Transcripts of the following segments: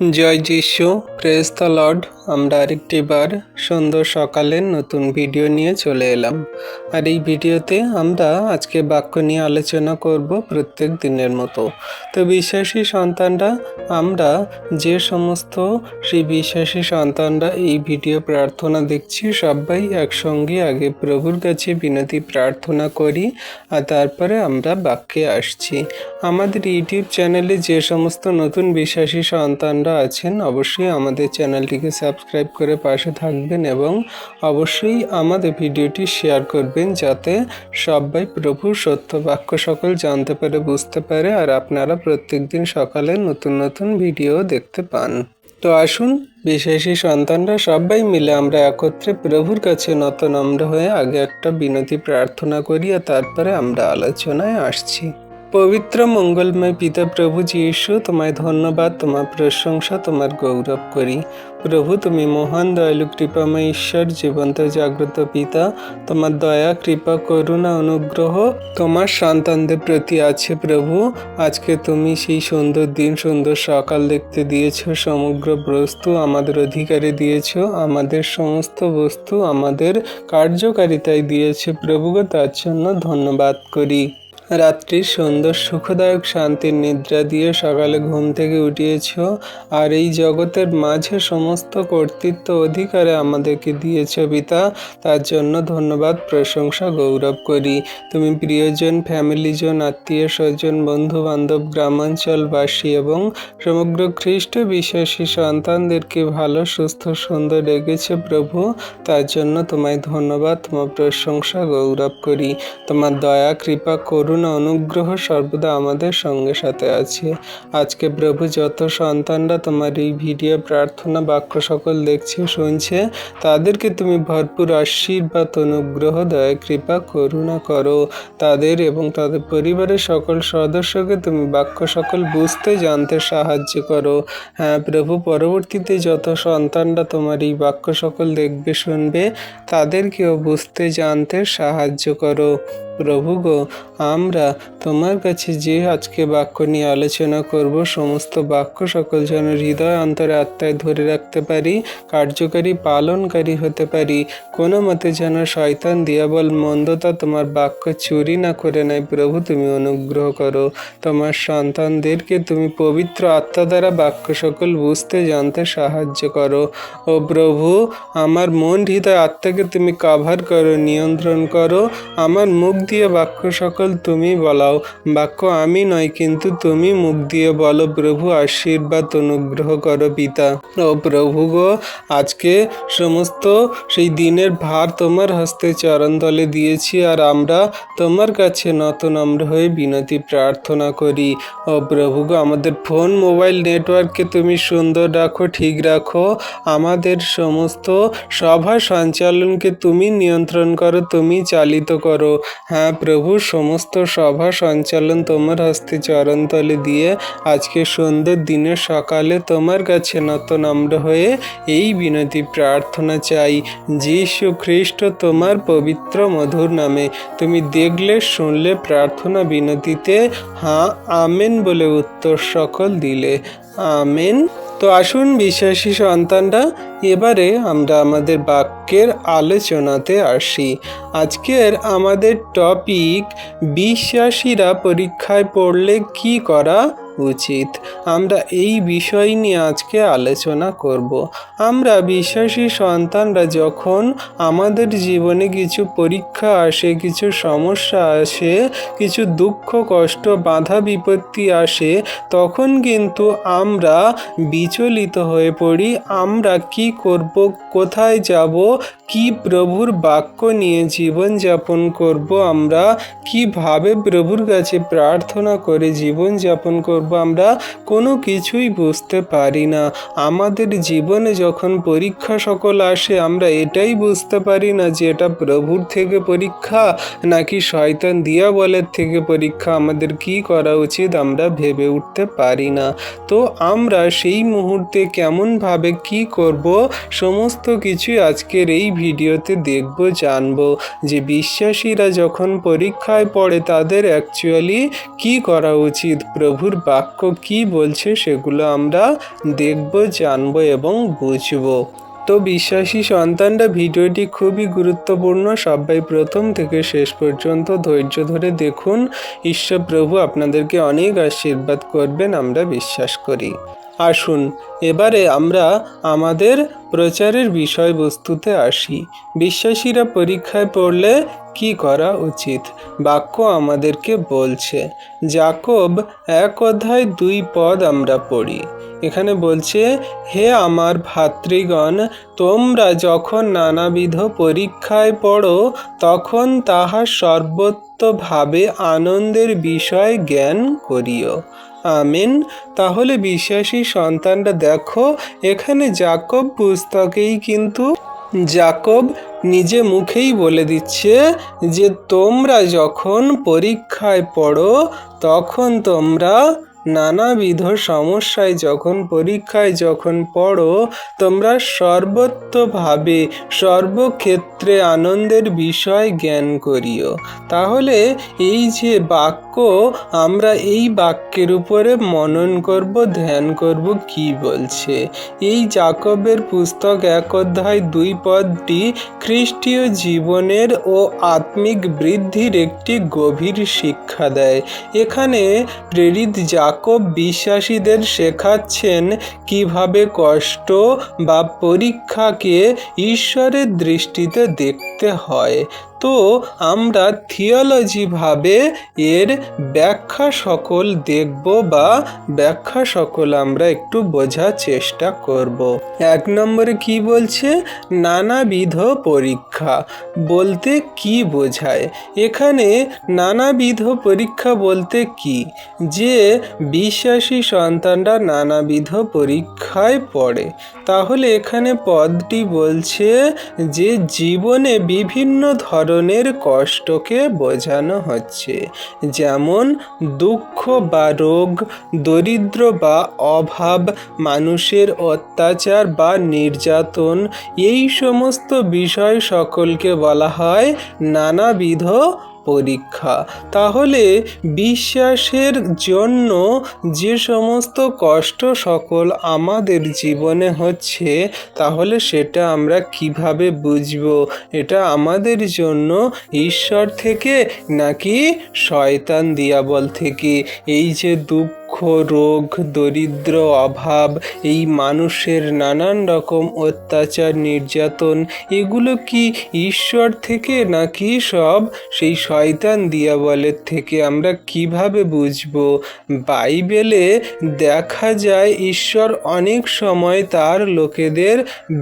জয় যিশু, praise the Lord. আমরা আরেকটি বার সুন্দর সকালের নতুন ভিডিও নিয়ে চলে এলাম। আর এই ভিডিওতে আমরা আজকে বাক্য নিয়ে আলোচনা করব প্রত্যেক দিনের মতো। তো বিশ্বাসী সন্তানরা, আমরা যে সমস্ত সেই বিশ্বাসী সন্তানরা এই ভিডিও প্রার্থনা দেখছি, সবাই একসঙ্গে আগে প্রভুর কাছে বিনতি প্রার্থনা করি, আর তারপরে আমরা বাক্যে আসছি। আমাদের ইউটিউব চ্যানেলে যে সমস্ত নতুন বিশ্বাসী সন্তানরা আছেন, অবশ্যই আমাদের চ্যানেলটিকে সাবস্ক্রাইব করে পাশে থাকবেন এবং অবশ্যই আমাদের ভিডিওটি শেয়ার করবেন, যাতে সবাই প্রভুর সত্য বাক্য সকল জানতে পারে, বুঝতে পারে, আর আপনারা প্রত্যেক দিন সকালে নতুন নতুন ভিডিও দেখতে পান। তো আসুন, বিশ্বাসী সন্তানরা সবাই মিলে আমরা একত্রে প্রভুর কাছে নতনম্র হয়ে আগে একটা বিনতি প্রার্থনা করি, আর তারপরে আমরা আলোচনায় আসছি। পবিত্র মঙ্গলময় পিতা প্রভু যীশু, তোমায় ধন্যবাদ, তোমার প্রশংসা, তোমার গৌরব করি। প্রভু, তুমি মহান দয়ালু কৃপাময় ঈশ্বর, জীবন্ত জাগ্রত পিতা। তোমার দয়া, কৃপা, করুণা, অনুগ্রহ তোমার সন্তানদের প্রতি আছে প্রভু। আজকে তুমি সেই সুন্দর দিন, সুন্দর সকাল দেখতে দিয়েছ, সমগ্র বস্তু আমাদের অধিকারে দিয়েছ, আমাদের সমস্ত বস্তু আমাদের কার্যকারিতায় দিয়েছে প্রভু, তার জন্য ধন্যবাদ করি। রাত্রির সুন্দর সুখদায়ক শান্তির নিদ্রা দিয়ে সকালে ঘুম থেকে উঠিয়েছ, আর এই জগতের মাঝে সমস্ত কর্তৃত্ব অধিকারে আমাদেরকে দিয়েছ পিতা, তার জন্য ধন্যবাদ, প্রশংসা, গৌরব করি। তুমি প্রিয়জন, ফ্যামিলিজন, আত্মীয় স্বজন, বন্ধু বান্ধব, গ্রামাঞ্চলবাসী এবং সমগ্র খ্রিস্ট বিশ্বাসী সন্তানদেরকে ভালো, সুস্থ, সুন্দর রেখেছে প্রভু, তার জন্য তোমায় ধন্যবাদ, তোমার প্রশংসা, গৌরব করি। তোমার দয়া, কৃপা, করুণা, অনুগ্রহ সর্বদা আমাদের সঙ্গে সাথে আছে। আজকে প্রভু, যত সন্তানরা তোমার এই ভিডিও প্রার্থনা বাক্য সকল দেখছে, শুনছে, তাদেরকে তুমি ভরপুর আশীর্বাদ, অনুগ্রহ, দয়া, কৃপা, করুণা করো। তাদের এবং তাদের পরিবারের সকল সদস্যকে তুমি বাক্য সকল বুঝতে, জানতে সাহায্য করো। হ্যাঁ প্রভু, পরবর্তীতে যত সন্তানরা তোমার এই বাক্য সকল দেখবে, শুনবে, তাদেরকেও বুঝতে, জানতে সাহায্য করো। প্রভু গো, আমরা তোমার কাছে যে আজকে বাক্য নিয়ে আলোচনা করব, সমস্ত বাক্য সকল যেন হৃদয়, অন্তরে, আত্মায় ধরে রাখতে পারি, কার্যকারী, পালনকারী হতে পারি। কোনো মতে যেন শয়তান, দিয়াবল, মন্দতা তোমার বাক্য চুরি না করে নেয় প্রভু, তুমি অনুগ্রহ করো। তোমার সন্তানদেরকে তুমি পবিত্র আত্মা দ্বারা বাক্য সকল বুঝতে, জানতে সাহায্য করো। ও প্রভু, আমার মন, হৃদয়, আত্মাকে তুমি কাভার করো, নিয়ন্ত্রণ করো। আমার মুখ দিয়ে বাক্য সকল তুমি বলাও, বাক্য আমি নয় কিন্তু তুমি মুখ দিয়ে বলো প্রভু। আশীর্বাদ, অনুগ্রহ করো পিতা। ও প্রভু গো, আজকে সমস্ত সেই দিনের ভার তোমার হস্তে চরণ তলে দিয়েছি, আর আমরা তোমার কাছে নতনম্র হয়ে বিনতি প্রার্থনা করি। ও প্রভু গো, আমাদের ফোন, মোবাইল নেটওয়ার্ককে তুমি সুন্দর রাখো, ঠিক রাখো। আমাদের সমস্ত সভা সঞ্চালনকে তুমি নিয়ন্ত্রণ করো, তুমি চালিত করো। হ্যাঁ প্রভু, সমস্ত সভা সঞ্চালন তোমার হস্তে চরণতলে দিয়ে আজকে সুন্দর দিনের সকালে তোমার কাছে নতনম্র হয়ে এই বিনতি প্রার্থনা চাই যীশু খ্রিস্ট তোমার পবিত্র মধুর নামে। তুমি দেখলে, শুনলে, প্রার্থনা বিনতিতে হ্যাঁ আমেন বলে উত্তর সকল দিলে। আমেন। তো আসুন বিশ্বাসী সন্তানরা, এবারে আমরা আমাদের বাক্যের আলোচনাতে আসি। আজকের আমাদের টপিক, বিশ্বাসীরা পরীক্ষায় পড়লে কি করা উচিত। আমরা এই বিষয় নিয়ে আজকে আলোচনা করব। আমরা বিশ্বাসী সন্তানরা যখন আমাদের জীবনে কিছু পরীক্ষা আসে, কিছু সমস্যা আসে, কিছু দুঃখ, কষ্ট, বাধা, বিপত্তি আসে, তখন কিন্তু আমরা বিচলিত হয়ে পড়ি। আমরা কি করব, কোথায় যাব, কি প্রভুর বাক্য নিয়ে জীবনযাপন করব, আমরা কিভাবে প্রভুর কাছে প্রার্থনা করে জীবনযাপন করব, আমরা কোনো কিছুই বুঝতে পারি না। আমাদের জীবনে যখন পরীক্ষা সকল আসে, আমরা এটাই বুঝতে পারি না যে এটা প্রভুর থেকে পরীক্ষা নাকি শয়তান দিয়াবলের থেকে পরীক্ষা। আমাদের কি করা উচিত আমরা ভেবে উঠতে পারি না। তো আমরা সেই মুহূর্তে কেমনভাবে কি করব, সমস্ত কিছুই আজকের এই ভিডিওতে দেখব, জানব যে বিশ্বাসীরা যখন পরীক্ষায় পড়ে তাদের অ্যাকচুয়ালি কি করা উচিত। প্রভুর বাক্য কি বলছে সেগুলো আমরা দেখব, জানব এবং বুঝব। তো বিশ্বাসী সন্তানরা, ভিডিওটি খুবই গুরুত্বপূর্ণ। সবাই প্রথম থেকে শেষ পর্যন্ত ধৈর্য ধরে দেখুন। ঈশ্বর প্রভু আপনাদেরকে অনেক আশীর্বাদ করবেন, আমরা বিশ্বাস করি। আসুন এবারে আমরা আমাদের প্রচারের বিষয়বস্তুতে আসি। বিশ্বাসীরা পরীক্ষায় পড়লে কি করা উচিত? বাক্য আমাদেরকে বলছে। যাকব 1:2 আমরা পড়ি। এখানে বলছে, হে আমার ভাতৃগণ, তোমরা যখন নানাবিধ পরীক্ষায় পড়ো তখন তাহা সর্বতোভাবে আনন্দের বিষয় জ্ঞান করিও। আমিন। তাহলে বিশ্বাসী সন্তানরা দেখো, এখানে যাকব পুস্তকেই কিন্তু যাকব নিজে মুখেই বলে দিচ্ছে যে তোমরা যখন পরীক্ষায় পড়ো তখন তোমরা নানাবিধ সমস্যায় পরীক্ষায় যখন পড়ো তোমরা সর্বতোভাবে সর্বক্ষেত্রে আনন্দের বিষয় জ্ঞান করিও। তাহলে এই যে বাক্য, আমরা এই বাক্যের উপরে মনন করব, ধ্যান করব কি বলছে। এই যাকবের পুস্তক 1:2 খ্রিস্টীয় জীবনের ও আত্মিক বৃদ্ধির একটি গভীর শিক্ষা দেয়। এখানে প্রেরিত যাকব বিশ্বাসীদের শেখাচ্ছেন কিভাবে কষ্ট বা পরীক্ষাকে ঈশ্বরের দৃষ্টিতে দেখতে হয়। তো আমরা থিওলজিভাবে এর ব্যাখ্যা সকল দেখব বা ব্যাখ্যা সকল আমরা একটু বোঝার চেষ্টা করব। 1 নম্বরে কি বলছে? নানাবিধ পরীক্ষা বলতে কি বোঝায়? এখানে নানাবিধ পরীক্ষা বলতে কি? যে বিশ্বাসী সন্তানরা নানাবিধ পরীক্ষায় পড়ে। তাহলে এখানে পদটি বলছে যে জীবনে বিভিন্ন ধরনের কষ্টকে বোঝানো হচ্ছে, যেমন দুঃখ বা রোগ, দরিদ্র বা অভাব, মানুষের অত্যাচার বা নির্যাতন, এই সমস্ত বিষয় সকলকে বলা হয় নানাবিধ পরীক্ষা। তাহলে বিশ্বাসের জন্য যে সমস্ত কষ্ট সকল আমাদের জীবনে হচ্ছে, তাহলে সেটা আমরা কিভাবে বুঝব? এটা আমাদের জন্য ঈশ্বর থেকে নাকি শয়তান দিয়াবল থেকে? এই যে দুঃখ, রোগ, দরিদ্র, অভাব, এই মানুষের নানান রকম অত্যাচার, নির্যাতন, এগুলো কি ঈশ্বর থেকে নাকি সব সেই শয়তান দিয়াবলের থেকে? আমরা কিভাবে বুঝব? বাইবেলে দেখা যায় ঈশ্বর অনেক সময় তার লোকেদের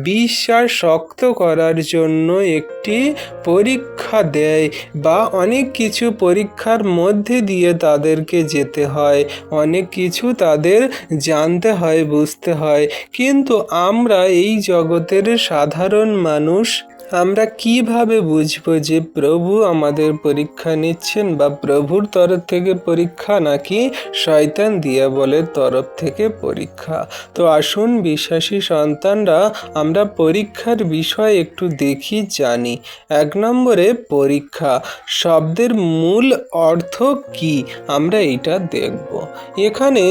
বিশ্বাস শক্ত করার জন্য একটি পরীক্ষা দেয়, বা অনেক কিছু পরীক্ষার মধ্যে দিয়ে তাদেরকে যেতে হয়, অনেক কিছু তাদের জানতে হয়, বুঝতে হয়। কিন্তু আমরা এই জগতের সাধারণ মানুষ, আমরা কিভাবে বুঝবো যে প্রভু আমাদের পরীক্ষা নিচ্ছেন, বা প্রভুর তরফ থেকে পরীক্ষা নাকি শয়তান দিয়াবলের তরফ থেকে পরীক্ষা? তো আসুন বিশ্বাসী সন্তানরা, আমরা পরীক্ষার বিষয় একটু দেখি, জানি। 1 নম্বরে পরীক্ষা শব্দের মূল অর্থ কি, আমরা এটা দেখব। এখানে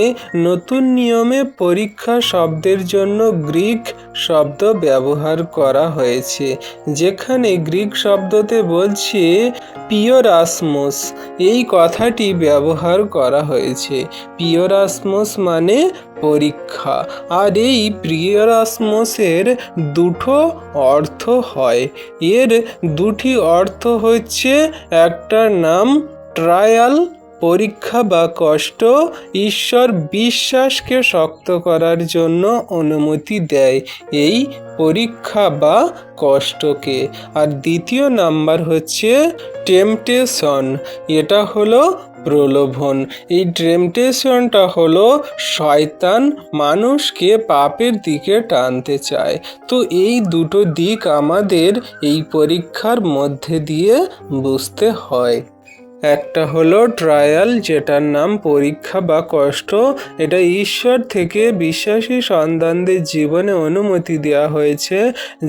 নতুন নিয়মে পরীক্ষা শব্দের জন্য গ্রিক শব্দ ব্যবহার করা হয়েছে, যেখানে গ্রিক শব্দতে বলছে পিওরাসমোস, এই কথাটি ব্যবহার করা হয়েছে। পিওরাসমোস মানে পরীক্ষা। আর এই পিওরাসমোসের দুটো অর্থ হয়। এর দুটি অর্থ হচ্ছে, একটার নাম ট্রায়াল, পরীক্ষা বা কষ্ট, ঈশ্বর বিশ্বাসকে শক্ত করার জন্য অনুমতি দেয় এই পরীক্ষা বা কষ্টকে। আর দ্বিতীয় নাম্বার হচ্ছে টেম্পটেশন, এটা হলো প্রলোভন। এই টেম্পটেশনটা হলো শয়তান মানুষকে পাপের দিকে টানতে চায়। তো এই দুটো দিক আমাদের এই পরীক্ষার মধ্যে দিয়ে বুঝতে হয়। একটা হলো ট্রায়াল, যেটার নাম পরীক্ষা বা কষ্ট। এটা ঈশ্বর থেকে বিশ্বাসী সন্তানদের জীবনে অনুমতি দেওয়া হয়েছে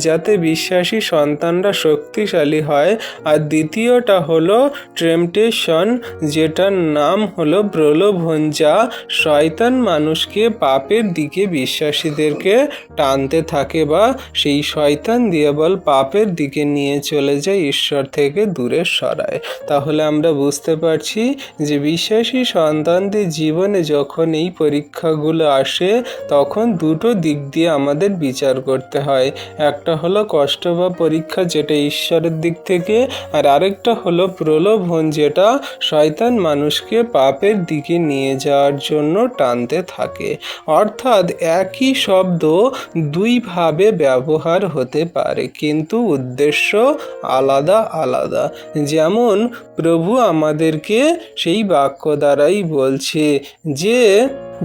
যাতে বিশ্বাসী সন্তানরা শক্তিশালী হয়। আর দ্বিতীয়টা হলো টেম্পটেশন, যেটার নাম হলো প্রলোভন, যা শয়তান মানুষকে পাপের দিকে বিশ্বাসীদেরকে টানতে থাকে বা সেই শয়তান দিয়েবল পাপের দিকে নিয়ে চলে যায়, ঈশ্বর থেকে দূরে সরায়। তাহলে আমরা বুঝতে পারছি যে বিশ্বাসী সন্তানদের জীবনে যখন এই পরীক্ষাগুলো আসে তখন দুটো দিক দিয়ে আমাদের বিচার করতে হয়। একটা হলো কষ্ট বা পরীক্ষা, যেটা ঈশ্বরের দিক থেকে, আর আরেকটা হলো প্রলোভন, যেটা শয়তান মানুষকে পাপের দিকে নিয়ে যাওয়ার জন্য টানতে থাকে। অর্থাৎ একই শব্দ দুইভাবে ব্যবহার হতে পারে, কিন্তু উদ্দেশ্য আলাদা আলাদা। যেমন প্রভু আমাদেরকে সেই বাক্য দ্বারাই বলছে যে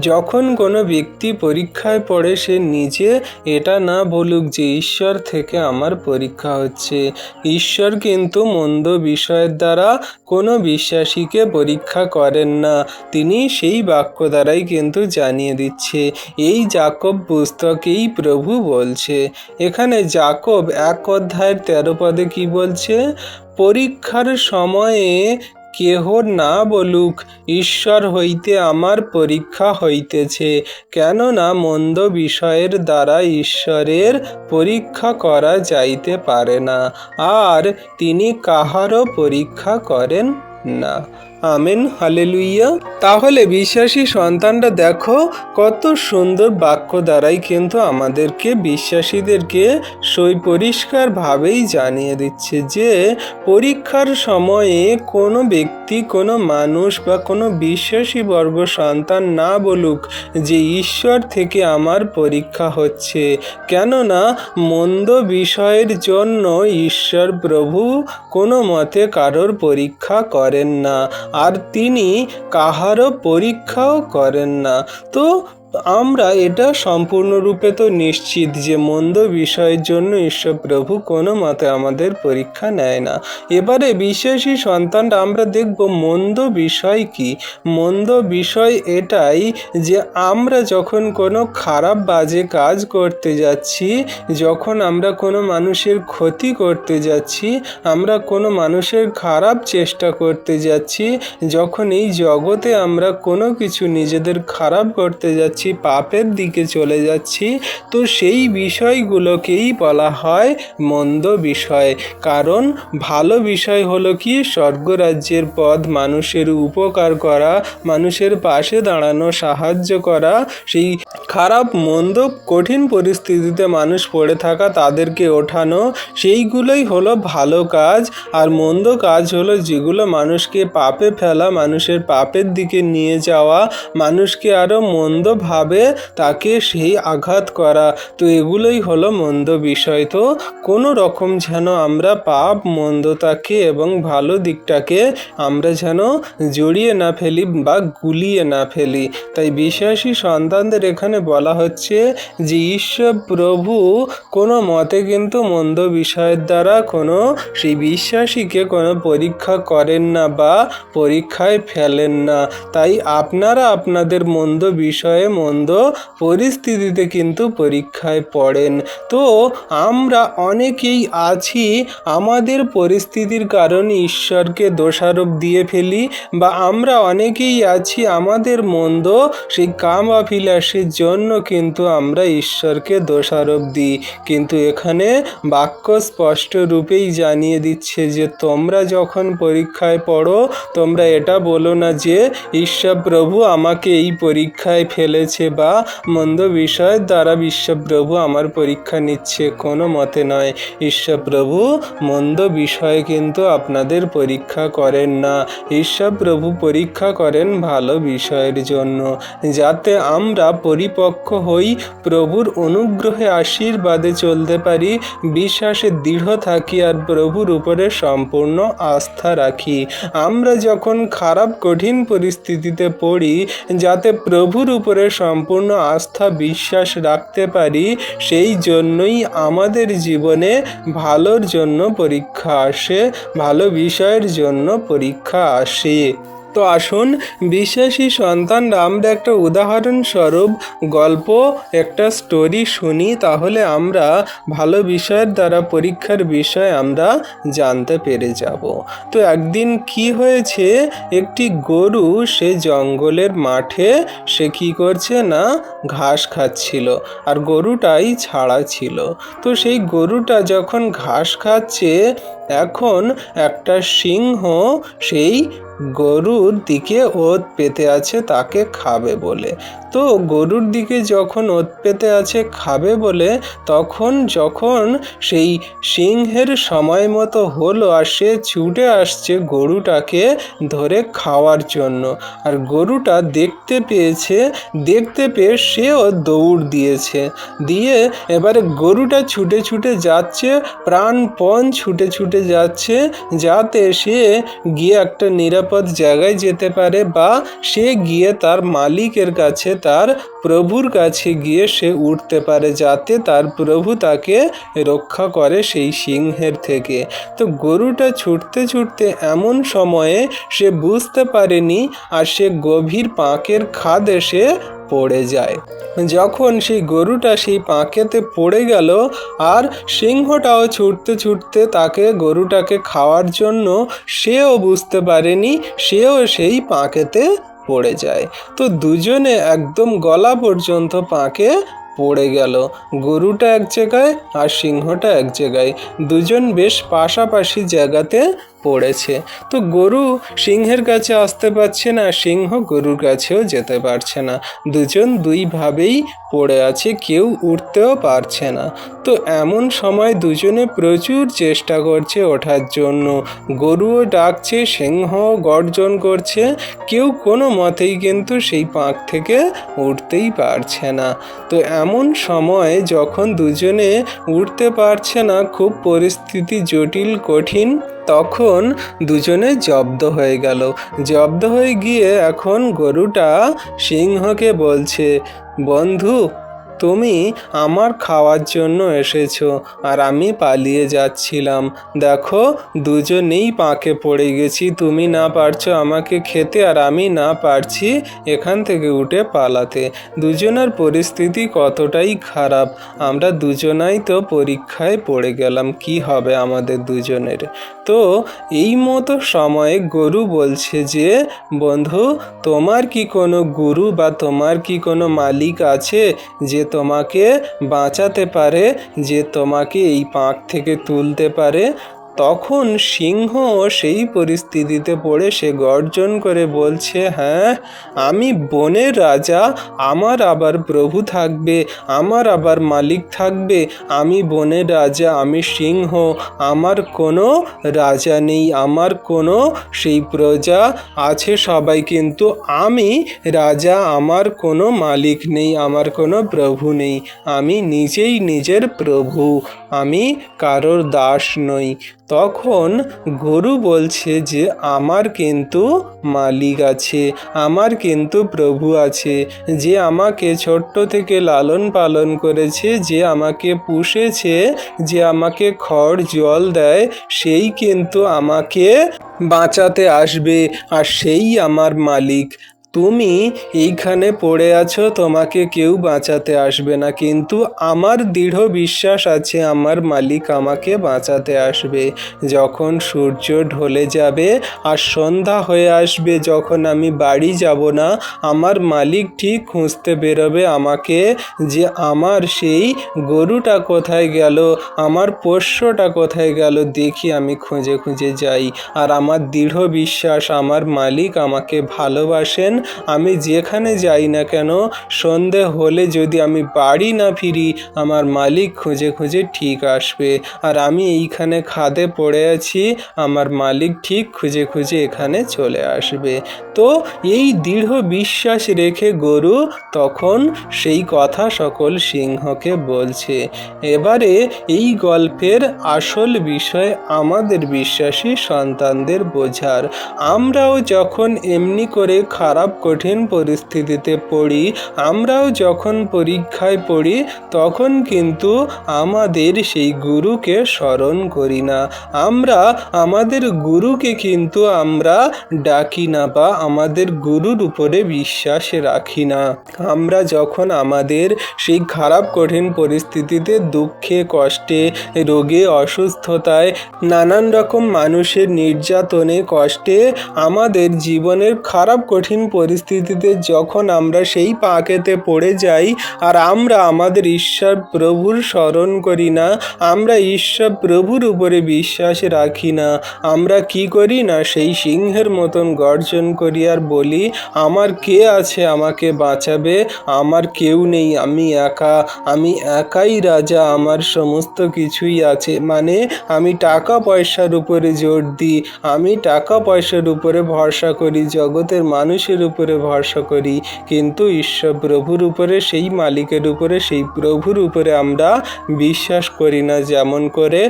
যখন কোনো ব্যক্তি পরীক্ষায় পড়ে সে নিজে এটা না বলুক যে ঈশ্বর থেকে আমার পরীক্ষা হচ্ছে। ঈশ্বর কিন্তু মন্দ বিষয়ের দ্বারা কোনো বিশ্বাসীকে পরীক্ষা করেন না, তিনি সেই বাক্য দ্বারাই কিন্তু জানিয়ে দিচ্ছে। এই যাকব পুস্তকেই প্রভু বলছে। এখানে যাকব 1:13 কি বলছে? পরীক্ষার সময়ে কেহ না বলুক ঈশ্বর হইতে আমার পরীক্ষা হইতেছে, কেননা মন্দ বিষয়ের দ্বারা ঈশ্বরের পরীক্ষা করা যাইতে পারে না, আর তিনি কাহারও পরীক্ষা করেন না। Amen, hallelujah. তাহলে বিশ্বাসী সন্তানরা দেখো কত সুন্দর বাক্য দ্বারাই কিন্তু আমাদেরকে, বিশ্বাসীদেরকে পরিষ্কারভাবেই জানিয়ে দিচ্ছে যে পরীক্ষার সময়ে কোনো ব্যক্তি, কোনো মানুষ বা কোনো বিশ্বাসী বর্গ সন্তান না বলুক যে ঈশ্বর থেকে আমার পরীক্ষা হচ্ছে, কেননা মন্দ বিষয়ের জন্য ঈশ্বর প্রভু কোনো মতে কারোর পরীক্ষা করেন না, আর তিনি কাহারও পরীক্ষাও করেন না। তো আমরা এটা সম্পূর্ণরূপে তো নিশ্চিত যে মন্দ বিষয়ের জন্য ঈশ্বর প্রভু কোনো মতে আমাদের পরীক্ষা নেয় না। এবারে বিশ্বাসী সন্তানরা আমরা দেখব মন্দ বিষয় কি। মন্দ বিষয় এটাই যে আমরা যখন কোনো খারাপ বাজে কাজ করতে যাচ্ছি, যখন আমরা কোনো মানুষের ক্ষতি করতে যাচ্ছি, আমরা কোনো মানুষের খারাপ চেষ্টা করতে যাচ্ছি, যখন এই জগতে আমরা কোনো কিছু নিজেদের খারাপ করতে যাচ্ছি, পাপের দিকে চলে যাচ্ছি, তো সেই বিষয়গুলোকেই বলা হয় মন্দ বিষয়। কারণ ভালো বিষয় হলো কি? স্বর্গরাজ্যের পথ, মানুষের উপকার করা, মানুষের পাশে দাঁড়ানো, সাহায্য করা, সেই খারাপ মন্দ কঠিন পরিস্থিতিতে মানুষ পড়ে থাকা তাদেরকে ওঠানো, সেইগুলোই হলো ভালো কাজ। আর মন্দ কাজ হলো যেগুলো মানুষকে পাপে ফেলা, মানুষের পাপের দিকে নিয়ে যাওয়া, মানুষকে আরও মন্দভাবে তাকে সেই আঘাত করা। তো এগুলোই হলো মন্দ বিষয়। তো কোনো রকম যেন আমরা পাপ, মন্দতাকে এবং ভালো দিকটাকে আমরা যেন জড়িয়ে না ফেলি বা গুলিয়ে না ফেলি। তাই বিশ্বাসী সন্তানদের এখানে বলা হচ্ছে যে ঈশ্বর প্রভু কোনো মতে কিন্তু মন্দ বিষয়ের দ্বারা কোনো সেই বিশ্বাসীকে কোনো পরীক্ষা করেন না বা পরীক্ষায় ফেলেন না। তাই আপনারা আপনাদের মন্দ বিষয়ে, মন্দ পরিস্থিতিতে কিন্তু পরীক্ষায় পড়েন। তো আমরা অনেকেই আছি আমাদের পরিস্থিতির কারণে ঈশ্বরকে দোষারোপ দিয়ে ফেলি, বা আমরা অনেকেই আছি আমাদের মন্দ সেই কামাভিলাষের জন্য কিন্তু আমরা ঈশ্বরকে দোষারোপ দিই। কিন্তু এখানে বাক্য স্পষ্ট রূপেই জানিয়ে দিচ্ছে যে তোমরা যখন পরীক্ষায় পড়ো, তোমরা এটা বলো না যে ঈশ্বর প্রভু আমাকে এই পরীক্ষায় ফেলেছে বা মন্দ বিষয়ের দ্বারা ঈশ্বর প্রভু আমার পরীক্ষা নিচ্ছে। কোনো মতে নয়। ঈশ্বর প্রভু মন্দ বিষয়ে কিন্তু আপনাদের পরীক্ষা করেন না। ঈশ্বর প্রভু পরীক্ষা করেন ভালো বিষয়ের জন্য, যাতে আমরা পরিপক্ক হই, প্রভুর অনুগ্রহে আশীর্বাদে চলতে পারি, বিশ্বাসে দৃঢ় থাকি, আর প্রভুর উপরে সম্পূর্ণ আস্থা রাখি। আমরা যখন খারাপ কঠিন পরিস্থিতিতে পড়ি, যাতে প্রভুর উপরে সম্পূর্ণ আস্থা বিশ্বাস রাখতে পারি, সেই জন্যই আমাদের জীবনে ভালোর জন্য পরীক্ষা আসে, ভালো বিষয়ের জন্য পরীক্ষা আসে। তো আসুন বিশ্বাসী সন্তানরা আমরা একটা উদাহরণস্বরূপ গল্প, একটা স্টোরি শুনি, তাহলে আমরা ভালো বিষয়ের দ্বারা পরীক্ষার বিষয় আমরা জানতে পেরে যাব। তো একদিন কি হয়েছে, একটি গরু সে জঙ্গলের মাঠে সে কি করছে না, ঘাস খাচ্ছিল, আর গরুটাই ছাড়া ছিল। তো সেই গরুটা যখন ঘাস খাচ্ছে, এখন একটা সিংহ সেই গরুর দিকে ওত পেতে আছে তাকে খাবে বলে। তো গরুর দিকে যখন ওত পেতে আছে খাবে বলে, যখন সেই সিংহের সময় মতো হলো আর সে ছুটে আসছে গরুটাকে ধরে খাওয়ার জন্য, আর গরুটা দেখতে পেয়ে সেও দৌড় দিয়ে এবারে গরুটা ছুটে ছুটে যাচ্ছে, প্রাণপণ ছুটে যাচ্ছে, যাতে সে গিয়ে একটা নিরাপদ জায়গায় যেতে পারে, বা সে গিয়ে তার মালিকের কাছে, তার প্রভুর কাছে গিয়ে সে উঠতে পারে, যাতে তার প্রভু তাকে রক্ষা করে সেই সিংহের থেকে। তো গরুটা ছুটতে এমন সময়ে সে বুঝতে পারেনি, আর সে গভীর পাঁকের খাদে সে পড়ে যায়। যখন সেই গরুটা সেই পাঁকেতে পড়ে গেল, আর সিংহটাও ছুটতে তাকে গরুটাকে খাওয়ার জন্য, সেও বুঝতে পারেনি, সেও সেই পাঁকেতে পড়ে যায়। তো দুজনে একদম গলা পর্যন্ত পাঁকে পড়ে গেল, গরুটা এক জায়গায় আর সিংহটা এক জায়গায়, দুজন বেশ পাশাপাশি জায়গাতে পড়েছে। তো গরু সিংহের কাছে আসতে পারছে না, সিংহ গরুর কাছেও যেতে পারছে না, দুজন দুইভাবেই পড়ে আছে, কেউ উঠতেও পারছে না। তো এমন সময় দুজনে প্রচুর চেষ্টা করছে ওঠার জন্য, গরুও ডাকছে, সিংহ গর্জন করছে, কেউ কোনো মতেই কিন্তু সেই পাঁক থেকে উঠতেই পারছে না। তো এমন সময় যখন দুজনে উঠতে পারছে না, খুব পরিস্থিতি জটিল কঠিন, তখন দুজনে জব্দ হয়ে গেল। জব্দ হয়ে গিয়ে এখন গরুটা সিংহকে বলছে, বন্ধু, তুমি আমার খাওয়ার জন্য এসেছো, আর আমি পালিয়ে যাচ্ছিলাম, দেখো দুজনেই পাঁকে পড়ে গেছি, তুমি না পারছো আমাকে খেতে, আর আমি না পারছি এখান থেকে উঠে পালাতে। দুজনের পরিস্থিতি কতটাই খারাপ, আমরা দুজনাই তো পরীক্ষায় পড়ে গেলাম, কি হবে আমাদের দুজনের। তো এই মতো সময়ে গরু বলছে যে, বন্ধু, তোমার কি কোনো গুরু বা তোমার কি কোনো মালিক আছে যে তোমাকে বাঁচাতে পারে, যে তোমাকে এই পাঁক থেকে তুলতে পারে? তখন সিংহ সেই পরিস্থিতিতে পড়ে সে গর্জন করে বলছে, হ্যাঁ, আমি বনের রাজা, আমার আবার প্রভু থাকবে, আমার আবার মালিক থাকবে, আমি বনের রাজা, আমি সিংহ, আমার কোনো রাজা নেই, আমার কোনো সেই প্রজা আছে সবাই, কিন্তু আমি রাজা, আমার কোনো মালিক নেই, আমার কোনো প্রভু নেই, আমি নিজেই নিজের প্রভু, আমি কারোর দাস নই। তখন গরু বলছে যে, আমার কিন্তু মালিক আছে, আমার কিন্তু প্রভু আছে, যে আমাকে ছোট্ট থেকে লালন পালন করেছে, যে আমাকে পুষেছে, যে আমাকে খড় জল দেয়, সেই কিন্তু আমাকে বাঁচাতে আসবে, আর সেই আমার মালিক। তুমি এইখানে পড়ে আছো, তোমাকে কেউ বাঁচাতে আসবে না, কিন্তু আমার দৃঢ় বিশ্বাস আছে আমার মালিক আমাকে বাঁচাতে আসবে। যখন সূর্য ঢলে যাবে আর সন্ধ্যা হয়ে আসবে, যখন আমি বাড়ি যাব না, আমার মালিক ঠিক খুঁজতে বেরোবে আমাকে, যে আমার সেই গরুটা কোথায় গেল, আমার পোষ্যটা কোথায় গেল, দেখি আমি খুঁজে খুঁজে যাই। আর আমার দৃঢ় বিশ্বাস আমার মালিক আমাকে ভালোবাসেন, আমি যেখানে যাই না কেন, সন্ধে হলে যদি আমি বাড়ি না ফিরি, আমার মালিক খুঁজে খুঁজে ঠিক আসবে, আর আমি এইখানে খাদে পড়ে আছি, আমার মালিক ঠিক খুঁজে খুঁজে এখানে চলে আসবে। তো এই দৃঢ় বিশ্বাস রেখে গরু তখন সেই কথা সকল সিংহকে বলছে। এবারে এই গল্পের আসল বিষয় আমাদের বিশ্বাসী সন্তানদের বোঝার। আমরাও যখন এমনি করে খারাপ কঠিন পরিস্থিতিতে পড়ি, আমরাও যখন পরীক্ষায় পড়ি তখন কিন্তু আমাদের সেই গুরুকে স্মরণ করি না। আমরা আমাদের গুরুকে কিন্তু আমরা ডাকি না বা আমাদের গুরুর উপরে বিশ্বাস রাখি না। আমরা যখন আমাদের সেই খারাপ কঠিন পরিস্থিতিতে দুঃখে কষ্টে রোগে অসুস্থতায় নানান রকম মানুষের নির্যাতনে কষ্টে আমাদের জীবনের খারাপ কঠিন পরিস্থিতিতে যখন আমরা সেই পাকেতে পড়ে যাই আর আমরা আমাদের ঈশ্বর প্রভুর স্মরণ করি না, আমরা ঈশ্বর প্রভুর উপরে বিশ্বাস রাখি না, আমরা কি করি না সেই সিংহের মতন গর্জন করি আর বলি আমার কে আছে আমাকে বাঁচাবে, আমার কেউ নেই, আমি একা, আমি একাই রাজা, আমার সমস্ত কিছুই আছে। মানে আমি টাকা পয়সার উপরে জোর দিই, আমি টাকা পয়সার উপরে ভরসা করি, জগতের মানুষের উপরে ভরসা করি, কিন্তু ঈশ্বর প্রভুর উপরে, সেই মালিকের উপরে, সেই প্রভুর উপরে আমরা বিশ্বাস করি না। যেমন করে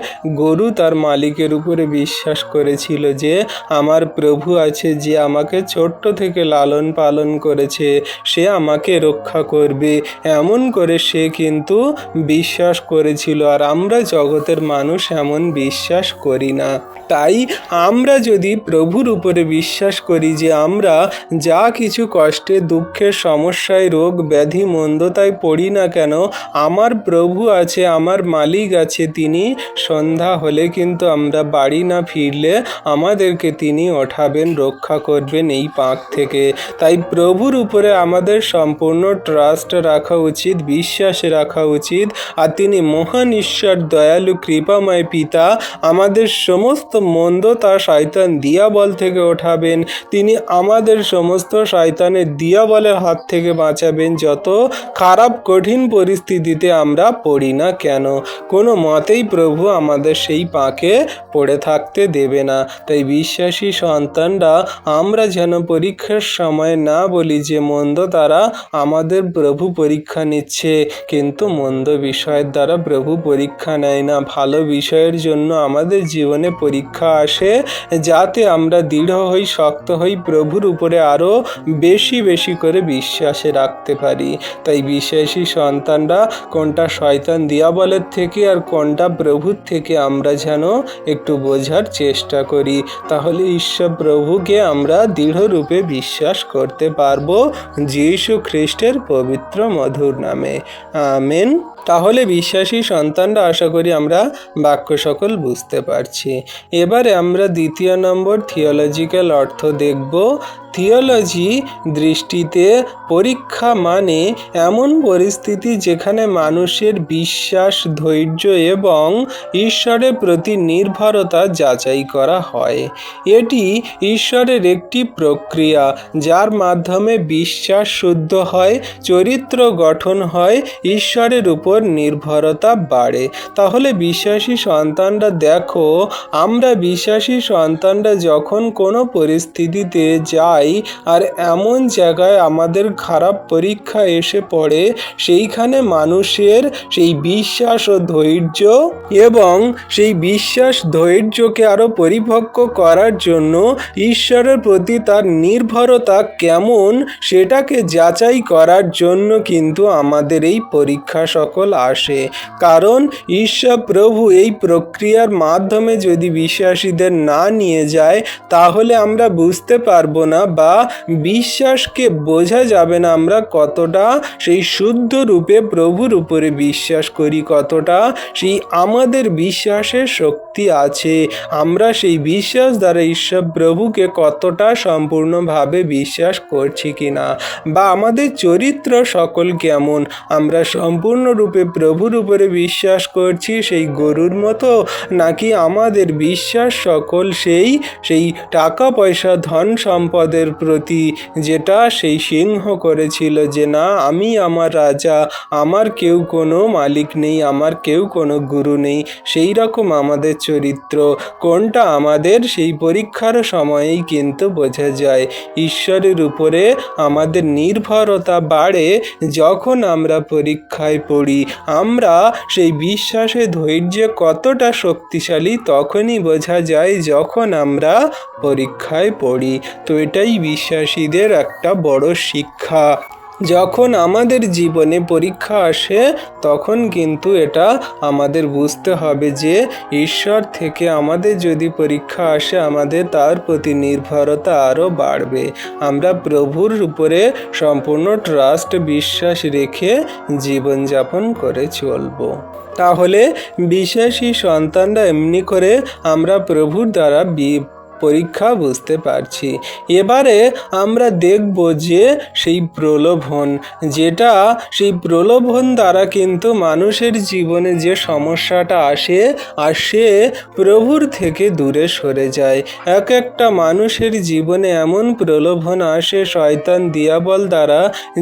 গরু তার মালিকের উপরে বিশ্বাস করেছিল যে আমার প্রভু আছে, যে আমাকে ছোট্ট থেকে লালন পালন করেছে, সে আমাকে রক্ষা করবে, এমন করে সে কিন্তু বিশ্বাস করেছিল। আর আমরা জগতের মানুষ এমন বিশ্বাস করি না। তাই আমরা যদি প্রভুর উপরে বিশ্বাস করি যে আমরা যা কিছু কষ্টে দুঃখের সমস্যায় রোগ ব্যাধি মন্দতায় পড়ি না কেন, আমার প্রভু আছে, আমার মালিক আছে, তিনি সন্ধ্যা হলে কিন্তু আমরা বাড়ি না ফিরলে আমাদেরকে তিনি ওঠাবেন, রক্ষা করবেন এই পাক থেকে। তাই প্রভুর উপরে আমাদের সম্পূর্ণ ট্রাস্ট রাখা উচিত, বিশ্বাস রাখা উচিত। আর তিনি মহান ঈশ্বর, দয়ালু কৃপাময় পিতা, আমাদের সমস্ত মন্দতা শয়তান দিয়াবল থেকে ওঠাবেন, তিনি আমাদের সমস্ত শয়তানের দিয়াবলের হাত থেকে বাঁচাবেন। যত খারাপ কঠিন পরিস্থিতিতে আমরা পড়ি না কেন, কোনো মতেই প্রভু আমাদের সেই পাকে পড়ে থাকতে দেবে না। তাই বিশ্বাসী সন্তানরা আমরা যেন পরীক্ষার সময় না বলি যে মন্দ দ্বারা আমাদের প্রভু পরীক্ষা নিচ্ছে, কিন্তু মন্দ বিষয়ের দ্বারা প্রভু পরীক্ষা নেয় না। ভালো বিষয়ের জন্য আমাদের জীবনে পরীক্ষা আসে, যাতে আমরা দৃঢ় হই, শক্ত হই, প্রভুর উপরে আরও বেশি বেশি করে বিশ্বাসে রাখতে পারি। তাই বিশ্বাসী সন্তানরা কোনটা শয়তান দিয়াবলের থেকে আর কোনটা প্রভুর থেকে আমরা যেন একটু বোঝার চেষ্টা করি, তাহলে ঈশ্বর প্রভুকে আমরা দৃঢ়রূপে বিশ্বাস করতে পারবো যীশু খ্রিস্টের পবিত্র মধুর নামে। আমেন। তাহলে বিশ্বাসী সন্তানরা আশা করি আমরা বাক্য সকল বুঝতে পারছি। এবারে আমরা দ্বিতীয় নম্বর থিওলজিক্যাল অর্থ দেখব। থিওলজি দৃষ্টিতে পরীক্ষা মানে এমন পরিস্থিতি যেখানে মানুষের বিশ্বাস, ধৈর্য এবং ঈশ্বরের প্রতি নির্ভরতা যাচাই করা হয়। এটি ঈশ্বরের একটি প্রক্রিয়া যার মাধ্যমে বিশ্বাস শুদ্ধ হয়, চরিত্র গঠন হয়, ঈশ্বরের উপর নির্ভরতা বাড়ে। তাহলে বিশ্বাসী সন্তানরা দেখো, আমরা বিশ্বাসী সন্তানরা যখন কোনো পরিস্থিতিতে যাই আর এমন জায়গায় আমাদের খারাপ পরীক্ষা এসে পড়ে, সেইখানে মানুষের সেই বিশ্বাস ও ধৈর্য এবং সেই বিশ্বাস ধৈর্যকে আরও পরিপক্ক করার জন্য ঈশ্বরের প্রতি তার নির্ভরতা কেমন সেটাকে যাচাই করার জন্য কিন্তু আমাদের এই পরীক্ষা সকল আসে। কারণ ঈশ্বর প্রভু এই প্রক্রিয়ার মাধ্যমে যদি বিশ্বাসীদের না নিয়ে যায়, তাহলে আমরা বুঝতে পারবো না বা বিশ্বাসকে বোঝা যাবে না আমরা কতটা সেই শুদ্ধ রূপে প্রভুর উপরে বিশ্বাস করি, কতটা সেই আমাদের বিশ্বাসের শক্তি আছে, আমরা সেই বিশ্বাস দ্বারা ঈশ্বর প্রভুকে কতটা সম্পূর্ণভাবে বিশ্বাস করছি কিনা, বা আমাদের চরিত্র সকল কেমন, আমরা সম্পূর্ণরূপে প্রভুর উপরে বিশ্বাস করছি সেই গরুর মতো, নাকি আমাদের বিশ্বাস সকল সেই টাকা পয়সা ধন সম্পদের প্রতি, যেটা সেই সিংহ করেছিল যে না আমি আমার রাজা, আমার কেউ কোনো মালিক নেই, আমার কেউ কোনো গুরু নেই। সেই রকম আমাদের চরিত্র কোনটা আমাদের সেই পরীক্ষার সময়েই কিন্তু বোঝা যায়। ঈশ্বরের উপরে আমাদের নির্ভরতা বাড়ে যখন আমরা পরীক্ষায় পড়ি, আমরা সেই বিশ্বাসে ধৈর্যে কতটা শক্তিশালী তখনই বোঝা যায় যখন আমরা পরীক্ষায় পড়ি। তো এটাই বিশ্বাসী বিশ্বাসীদের একটা বড় শিক্ষা। যখন আমাদের জীবনে পরীক্ষা আসে তখন কিন্তু এটা আমাদের বুঝতে হবে যে ঈশ্বর থেকে আমাদের যদি পরীক্ষা আসে আমাদের তার প্রতি নির্ভরতা আরও বাড়বে। আমরা প্রভুর উপরে সম্পূর্ণ ট্রাস্ট বিশ্বাস রেখে জীবনযাপন করে চলবো। তাহলে বিশ্বাসী সন্তানরা এমনি করে আমরা প্রভুর দ্বারা পরীক্ষা বুঝতে পারছি। এবারে আমরা দেখব যে সেই প্রলোভন, যেটা সেই প্রলোভন দ্বারা কিন্তু মানুষের জীবনে যে সমস্যাটা আসে আর সে প্রভুর থেকে দূরে সরে যায়। এক একটা মানুষের জীবনে এমন প্রলোভন আসে শয়তান দিয়াবল দ্বারা,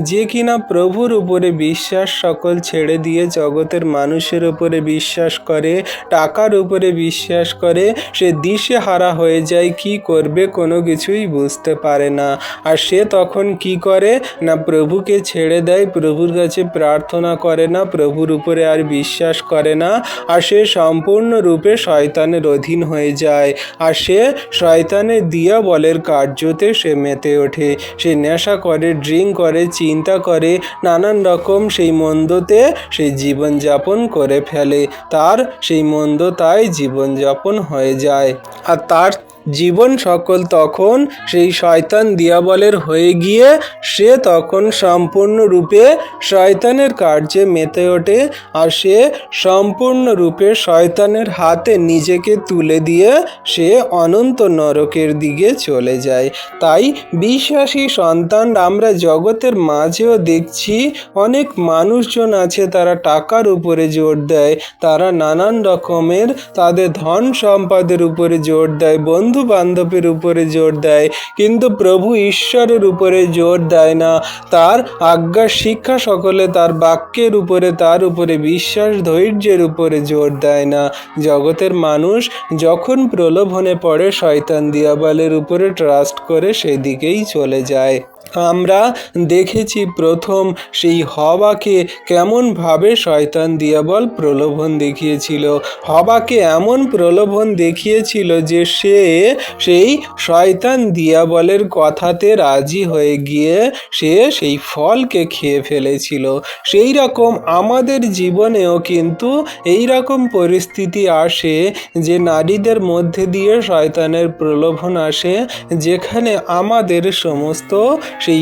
যে কিনা প্রভুর উপরে বিশ্বাস সকল ছেড়ে দিয়ে জগতের মানুষের উপরে বিশ্বাস করে, টাকার উপরে বিশ্বাস করে, সে দিশে হারা হয়ে যায়, কি করবে কোনো কিছুই বুঝতে পারে না। আর সে তখন কি করে না প্রভুকে ছেড়ে দেয়, প্রভুর কাছে প্রার্থনা করে না, প্রভুর উপরে আর বিশ্বাস করে না, আর সে সম্পূর্ণরূপে শয়তানের অধীন হয়ে যায়। আর সে শয়তানের দিয়াবলের কার্যতে সে মেতে ওঠে। সে নেশা করে, ড্রিঙ্ক করে, চিন্তা করে, নানান রকম সেই মন্দতে সে জীবনযাপন করে ফেলে। তার সেই মন্দতায় জীবনযাপন হয়ে যায় আর তার জীবন সকল তখন সেই শয়তান দিয়াবলের হয়ে গিয়ে সে তখন সম্পূর্ণরূপে শয়তানের কার্যে মেতে ওঠে। আর সে সম্পূর্ণরূপে শয়তানের হাতে নিজেকে তুলে দিয়ে সে অনন্ত নরকের দিকে চলে যায়। তাই বিশ্বাসী সন্তান আমরা জগতের মাঝেও দেখছি অনেক মানুষজন আছে, তারা টাকার উপরে জোর দেয়, তারা নানান রকমের তাদের ধন সম্পদের উপরে জোর দেয়, বন্ধু বান্ধবের উপরে জোর দেয়, কিন্তু প্রভু ঈশ্বরের উপরে জোর দেয় না। তার আজ্ঞা শিক্ষা সকলে তার বাক্যের উপরে, তার উপরে বিশ্বাস ধৈর্যের উপরে জোর দেয় না। জগতের মানুষ যখন প্রলোভনে পড়ে শয়তান দিয়াবলের উপরে ট্রাস্ট করে সেদিকেই চলে যায়। আমরা দেখেছি প্রথম সেই হওয়াকে কেমনভাবে শয়তান দিয়াবল প্রলোভন দেখিয়েছিল। হওয়াকে এমন প্রলোভন দেখিয়েছিল যে সে সেই শয়তান দিয়াবলের কথাতে রাজি হয়ে গিয়ে সে সেই ফলকে খেয়ে ফেলেছিল। সেই রকম আমাদের জীবনেও কিন্তু এই রকম পরিস্থিতি আসে যে নারীদের মধ্যে দিয়ে শয়তানের প্রলোভন আসে, যেখানে আমাদের সমস্ত সেই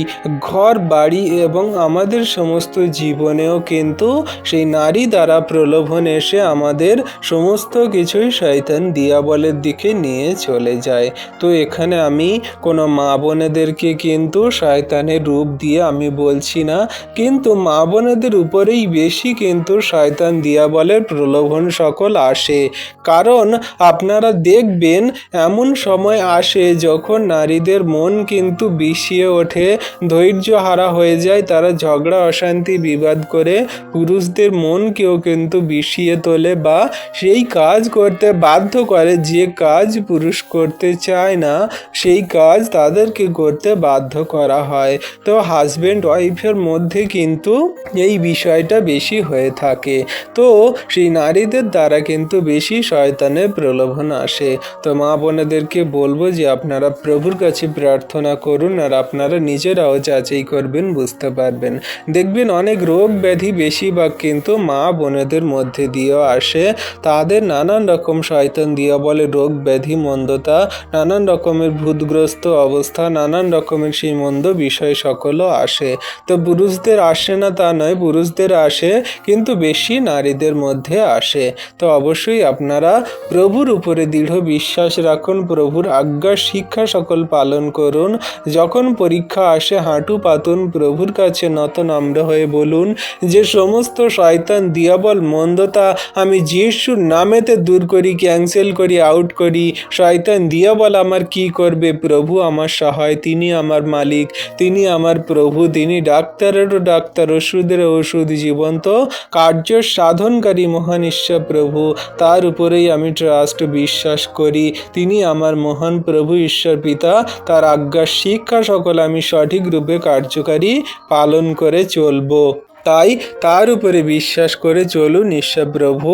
ঘর বাড়ি এবং আমাদের সমস্ত জীবনেও কিন্তু সেই নারী দ্বারা প্রলোভন এসে আমাদের সমস্ত কিছুই শয়তান দিয়াবলের দিকে নিয়ে চলে যায়। তো এখানে আমি কোনো মা বোনেদেরকে কিন্তু শয়তানের রূপ দিয়ে আমি বলছি না, কিন্তু মা বোনেদের উপরেই বেশি কিন্তু শয়তান দিয়াবলের প্রলোভন সকল আসে। কারণ আপনারা দেখবেন এমন সময় আসে যখন নারীদের মন কিন্তু বিষিয়ে ওঠে, ধৈর্য হারা হয়ে যায়, তারা ঝগড়া অশান্তি বিবাদ করে পুরুষদের মনকেও কিন্তু বিষিয়ে তোলে বা সেই কাজ করতে বাধ্য করে যে কাজ পুরুষ করতে চায় না সেই কাজ তাদেরকে করতে বাধ্য করা হয়। তো হাজব্যান্ড ওয়াইফের মধ্যে কিন্তু এই বিষয়টা বেশি হয়ে থাকে। তো সেই নারীদের দ্বারা কিন্তু বেশি শয়তানের প্রলোভন আসে। তো মা বোনেদেরকে বলবো যে আপনারা প্রভুর কাছে প্রার্থনা করুন আর আপনারা নিজেরাও যাচাই করবেন, বুঝতে পারবেন। দেখবেন অনেক রোগ ব্যাধি বেশিরভাগ কিন্তু মা বোনেদের মধ্যে দিয়েও আসে। তাদের নানান রকম শয়তান দিয়াবলে রোগ ব্যাধি মন্দতা, নানান রকমের ভূতগ্রস্ত অবস্থা, নানান রকমের সেই মন্দ বিষয় সকলও আসে। তো পুরুষদের আসে না তা নয়, পুরুষদের আসে, কিন্তু বেশি নারীদের মধ্যে আসে। তো অবশ্যই আপনারা প্রভুর উপরে দৃঢ় বিশ্বাস রাখুন, প্রভুর আজ্ঞা শিক্ষা সকল পালন করুন। যখন পরীক্ষা আসে হাঁটু পাতুন, প্রভুর কাছে নত নম্র হয়ে বলুন যে সমস্ত শয়তান দিয়াবল মন্দতা আমি যিশুর নামেতে দূর করি, ক্যান্সেল করি, আউট করি। শয়তান দিয়াবল আমার কি করবে? প্রভু আমার সহায়, তিনি আমার মালিক, তিনি আমার প্রভু, তিনি ডাক্তারেরও ডাক্তার, ওষুধের ওষুধ, জীবন্ত কার্য সাধনকারী মহান ঈশ্বর প্রভু, তার উপরেই আমি ট্রাস্ট বিশ্বাস করি। তিনি আমার মহান প্রভু ঈশ্বর পিতা, তার আজ্ঞা শিক্ষা সকল আমি সঠিক রূপে কার্যকারী পালন করে চলব। তাই তার উপরে বিশ্বাস করে চলুন। ঈশ্বর প্রভু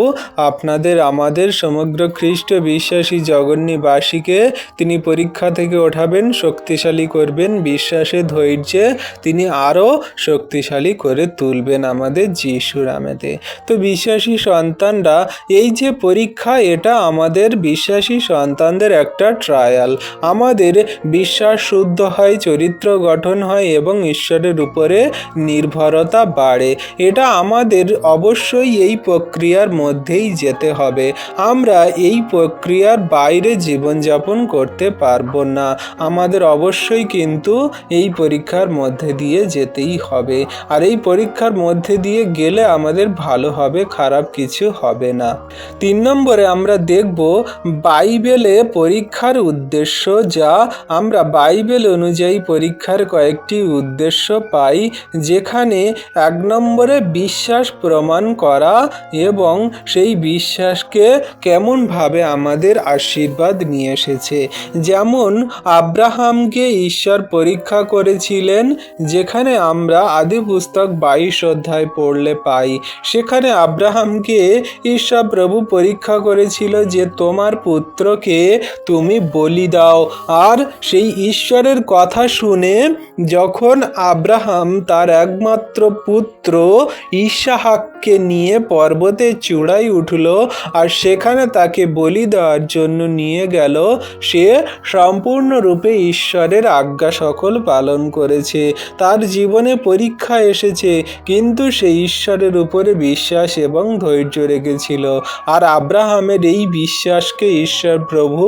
আপনাদের আমাদের সমগ্র খ্রিস্ট বিশ্বাসী জগন্নিবাসীকে তিনি পরীক্ষা থেকে ওঠাবেন, শক্তিশালী করবেন, বিশ্বাসে ধৈর্যে তিনি আরও শক্তিশালী করে তুলবেন আমাদের যিশু নামেতে। তো বিশ্বাসী সন্তানরা, এই যে পরীক্ষা, এটা আমাদের বিশ্বাসী সন্তানদের একটা ট্রায়াল। আমাদের বিশ্বাস শুদ্ধ হয়, চরিত্র গঠন হয় এবং ঈশ্বরের উপরে নির্ভরতা বাড়ে। এটা আমাদের অবশ্যই এই প্রক্রিয়ার মধ্যেই যেতে হবে। আমরা এই প্রক্রিয়ার বাইরে জীবনযাপন করতে পারবো না। আমাদের অবশ্যই কিন্তু এই পরীক্ষার মধ্যে দিয়ে যেতেই হবে। আর এই পরীক্ষার মধ্যে দিয়ে গেলে আমাদের ভালো হবে, খারাপ কিছু হবে না। 3 নম্বরে আমরা দেখব বাইবেলে পরীক্ষার উদ্দেশ্য, যা আমরা বাইবেল অনুযায়ী পরীক্ষার কয়েকটি উদ্দেশ্য পাই, যেখানে 1 নম্বরে বিশ্বাস প্রমাণ করা এবং সেই বিশ্বাসকে কেমনভাবে আমাদের আশীর্বাদ নিয়ে এসেছে। যেমন আব্রাহামকে ঈশ্বর পরীক্ষা করেছিলেন, যেখানে আমরা আদি পুস্তক 22 অধ্যায় পড়লে পাই। সেখানে আব্রাহামকে ঈশ্বর প্রভু পরীক্ষা করেছিল যে তোমার পুত্রকে তুমি বলি দাও। আর সেই ঈশ্বরের কথা শুনে যখন আব্রাহাম তার একমাত্র পুত্র ইসহাককে নিয়ে পর্বতের চূড়ায় উঠল আর সেখানে তাকে বলি দেওয়ার জন্য নিয়ে গেল, সে সম্পূর্ণরূপে ঈশ্বরের আজ্ঞা সকল পালন করেছে। তার জীবনে পরীক্ষা এসেছে, কিন্তু সে ঈশ্বরের উপরে বিশ্বাস এবং ধৈর্য রেখেছিল। আর আব্রাহামের এই বিশ্বাসকে ঈশ্বর প্রভু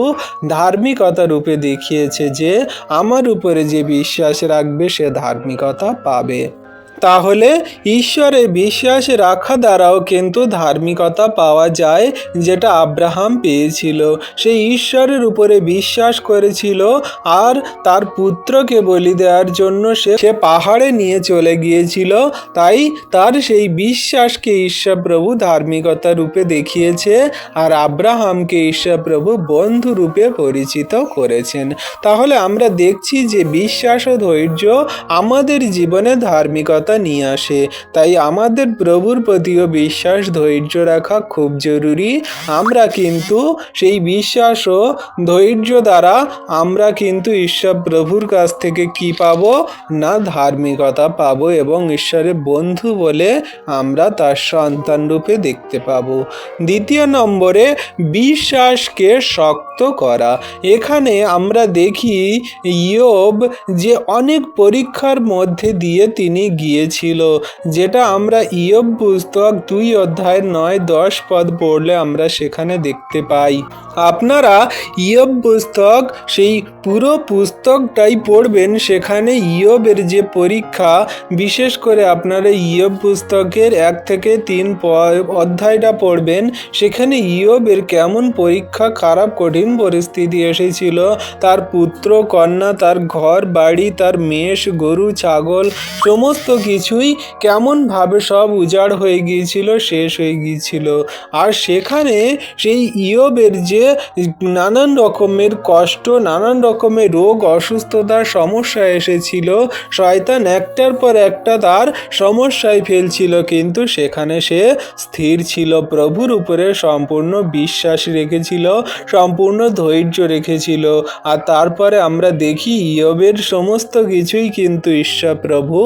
ধার্মিকতা রূপে দেখিয়েছে যে আমার উপরে যে বিশ্বাস রাখবে সে ধার্মিকতা পাবে। তাহলে ঈশ্বরে বিশ্বাস রাখা দ্বারাও কিন্তু ধার্মিকতা পাওয়া যায়, যেটা আব্রাহাম পেয়েছিল। সেই ঈশ্বরের উপরে বিশ্বাস করেছিল আর তার পুত্রকে বলি দেওয়ার জন্য সে পাহাড়ে নিয়ে চলে গিয়েছিল। তাই তার সেই বিশ্বাসকে ঈশ্বর প্রভু ধার্মিকতা রূপে দেখিয়েছে আর আব্রাহামকে ঈশ্বর প্রভু বন্ধু রূপে পরিচিত করেছেন। তাহলে আমরা দেখছি যে বিশ্বাস ও ধৈর্য আমাদের জীবনে ধার্মিকতা নিয়ে আসে। তাই আমাদের প্রভুর প্রতিও বিশ্বাস ধৈর্য রাখা খুব জরুরি। আমরা কিন্তু সেই বিশ্বাস ও ধৈর্য দ্বারা আমরা কিন্তু ঈশ্বর প্রভুর কাছ থেকে কি পাবো না, ধার্মিকতা পাবো এবং ঈশ্বরের বন্ধু বলে আমরা তার সন্তান রূপে দেখতে পাবো। 2 নম্বরে বিশ্বাসকে শক্ত করা। এখানে আমরা দেখি ইয়োব যে অনেক পরীক্ষার মধ্যে দিয়ে তিনি গিয়েছিল, যেটা আমরা ইয়োব পুস্তক 2 অধ্যায় 9-10 পদ পড়লে আমরা সেখানে দেখতে পাই। আপনারা ইয়োব পুস্তক সেই পুরো পুস্তকটাই পড়বেন। সেখানে ইয়োবের যে পরীক্ষা, বিশেষ করে আপনারা ইয়োব পুস্তকের 1 থেকে 3 অধ্যায়টা পড়বেন। সেখানে ইয়োবের কেমন পরীক্ষা, খারাপ কঠিন পরিস্থিতি এসেছিল। তার পুত্র কন্যা, তার ঘর বাড়ি, তার মেষ গরু ছাগল সমস্ত কিছুই কেমনভাবে সব উজাড় হয়ে গিয়েছিল, শেষ হয়ে গিয়েছিল। আর সেখানে সেই ইয়োবের যে নানান রকমের কষ্ট, নানান রকমের রোগ অসুস্থতার সমস্যা এসেছিল, শয়তান একটার পর একটা তার সমস্যায় ফেলছিল, কিন্তু সেখানে সে স্থির ছিল, প্রভুর উপরে সম্পূর্ণ বিশ্বাস রেখেছিল, সম্পূর্ণ ধৈর্য রেখেছিল। আর তারপরে আমরা দেখি ইয়োবের সমস্ত কিছুই কিন্তু ঈশ্বর প্রভু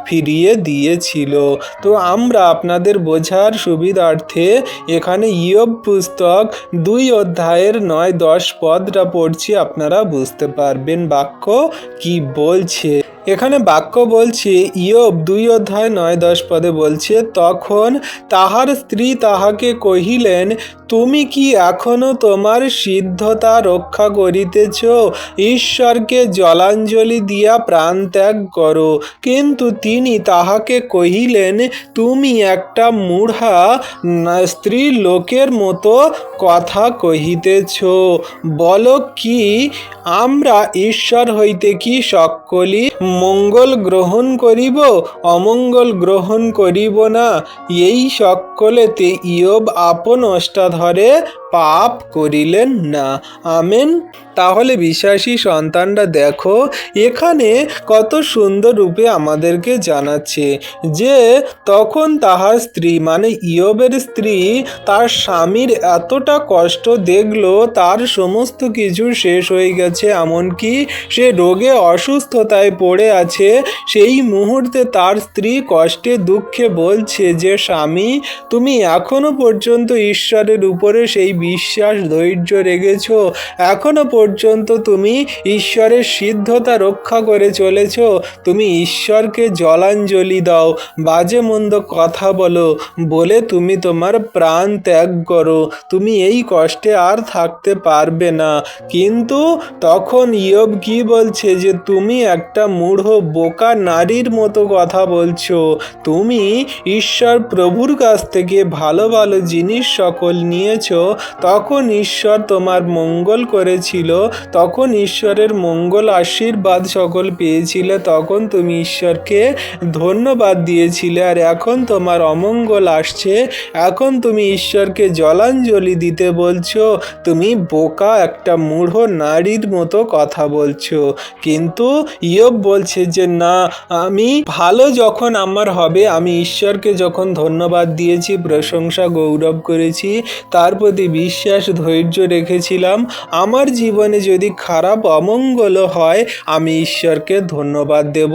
ফিরিয়ে দিয়েছিল। তো আমরা আপনাদের বোঝার সুবিধার্থে এখানে ইয়োব পুস্তক 2 অধ্যায়ের 9-10 পদটা পড়ছি, আপনারা বুঝতে পারবেন বাক্য কি বলছে। এখানে বাক্য বলছে, ইয়োব 2 অধ্যায় 9-10 পদে বলছে, তখন তাহার স্ত্রী তাহাকে কহিলেন, তুমি কি এখনো তোমার সিদ্ধতা রক্ষা করিতেছ? ঈশ্বরকে জলাঞ্জলি দিয়া প্রাণ ত্যাগ করো। কিন্তু তিনি তাহাকে কহিলেন, তুমি একটা মূঢ়া স্ত্রী লোকের মতো কথা কহিতেছ। বলো কি আমরা ঈশ্বর হইতে কি সকলি মঙ্গল গ্রহণ করিব, অমঙ্গল গ্রহণ করিব না? এই সকলেতে ইয়োব আপন অষ্টাধরে পাপ করিলেন না। আমেন। তাহলে বিশ্বাসী সন্তানরা দেখো, এখানে কত সুন্দর রূপে আমাদেরকে জানাচ্ছে যে তখন তাহার স্ত্রী মানে ইয়োবের স্ত্রী তার স্বামীর এতটা কষ্ট দেখলো, তার সমস্ত কিছু শেষ হয়ে গেছে, এমনকি সে রোগে অসুস্থতায় পড়ে আছে। সেই মুহূর্তে তার স্ত্রী কষ্টে দুঃখে বলছে যে স্বামী, তুমি এখনো পর্যন্ত ঈশ্বরের উপরে সেই বিশ্বাস ধৈর্য রেখেছ, এখনো পর্যন্ত তুমি ঈশ্বরের সিদ্ধতা রক্ষা করে চলেছ, তুমি ঈশ্বরকে জলাঞ্জলি দাও, বাজে মন্দ কথা বলে তুমি তোমার প্রাণ ত্যাগ করো, তুমি এই কষ্টে আর থাকতে পারবে না। কিন্তু তখন ইয়োব কি বলছে যে তুমি একটা মূঢ় বোকা নারীর মতো কথা বলছো, তুমি ঈশ্বর প্রভুর কাছ থেকে ভালো ভালো জিনিস সকল নিয়েছো, তখন ঈশ্বর তোমার মঙ্গল করেছিল, তখন ঈশ্বরের মঙ্গল আশীর্বাদ সকল পেয়েছিলে, তখন তুমি ঈশ্বরকে ধন্যবাদ দিয়েছিলে, আর এখন তোমার অমঙ্গল আসছে, এখন তুমি ঈশ্বরকে জলাঞ্জলি দিতে বলছো, তুমি বোকা একটা মূঢ় নারীর মতো কথা বলছো। কিন্তু ইয়োব বলছে যে না, আমি ভালো যখন আমার হবে, আমি ঈশ্বরকে যখন ধন্যবাদ দিয়েছি, প্রশংসা গৌরব করেছি, তার প্রতি বিশ্বাস ধৈর্য রেখেছিলাম, আমার জীবনে যদি খারাপ অমঙ্গল হয় আমি ঈশ্বরকে ধন্যবাদ দেব,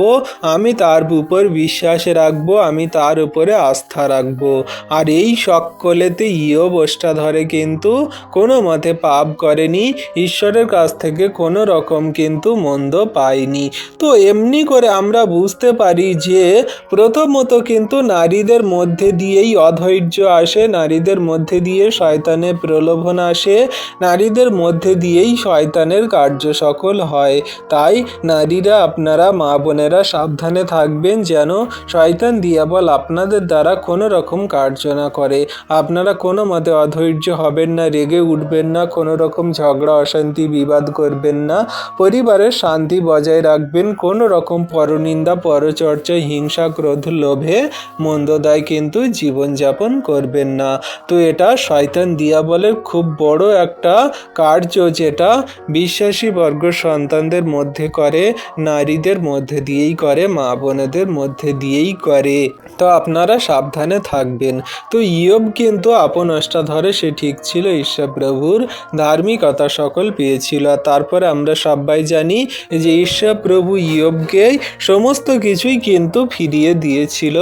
আমি তার উপর বিশ্বাস রাখবো, আমি তার উপরে আস্থা রাখবো। আর এই সকলেতে ইয়োব ওষ্ঠাধরে কিন্তু কোনো মতে পাপ করেনি, ঈশ্বরের কাছ থেকে কোনো রকম কিন্তু মন্দ পায়নি। তো এমনি করে আমরা বুঝতে পারি যে প্রথমত কিন্তু নারীদের মধ্যে দিয়েই অধৈর্য আসে, নারীদের মধ্যে দিয়ে শয়তানের প্রলোভন আসে, নারীদের মধ্যে দিয়েই শয়তানের কার্য সকল হয়। তাই নারীরা, আপনারা মা বোনেরা সাবধানে থাকবেন যেন শয়তান দিয়াবল আপনাদের দ্বারা কোনো রকম কার্য না করে। আপনারা কোনো মতে অধৈর্য হবেন না, রেগে উঠবেন না, কোনো রকম ঝগড়া অশান্তি বিবাদ করবেন না, পরিবারের শান্তি বজায় রাখবেন, কোনো রকম পরনিন্দা পরচর্চা হিংসা ক্রোধ লোভে মন্দদায় কিন্তু জীবনযাপন করবেন না। তো এটা শয়তান দিয়াবলের খুব বড় একটা কার্য, যেটা বিশ্বাসী বর্গ সন্তানদের মধ্যে করে, নারীদের মধ্যে দিয়েই করে, মা বোনেদের মধ্যে দিয়েই করে। তো আপনারা সাবধানে থাকবেন। তো ইয়োব কিন্তু আপন অষ্টাধরে সে ঠিক ছিল, ঈশ্বর প্রভুর ধার্মিকতা সকল পেয়েছিল। তারপরে আমরা সবাই জানি যে ঈশ্বর প্রভু ইয়োবকে সমস্ত কিছুই কিন্তু ফিরিয়ে দিয়েছিল,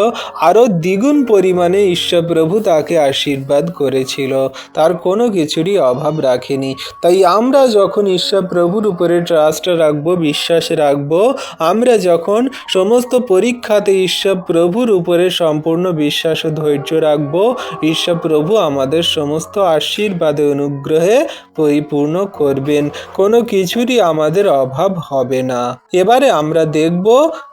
আরও দ্বিগুণ পরিমাণে ঈশ্বর প্রভু তাকে আশীর্বাদ করেছিল, তার কোনো কিছুরই অভাব রাখেনি। তাই আমরা যখন ঈশ্বর প্রভুর উপরে ট্রাস্ট রাখবো, বিশ্বাস রাখবো, আমরা যখন সমস্ত পরীক্ষাতে ঈশ্বর প্রভুর উপরে সম্পূর্ণ বিশ্বাস ও ধৈর্য রাখবো, ঈশ্বর প্রভু আমাদের সমস্ত আশীর্বাদে অনুগ্রহে পরিপূর্ণ করবেন, কোনো কিছুরই আমাদের অভাব হবে না। এবারে আমরা দেখব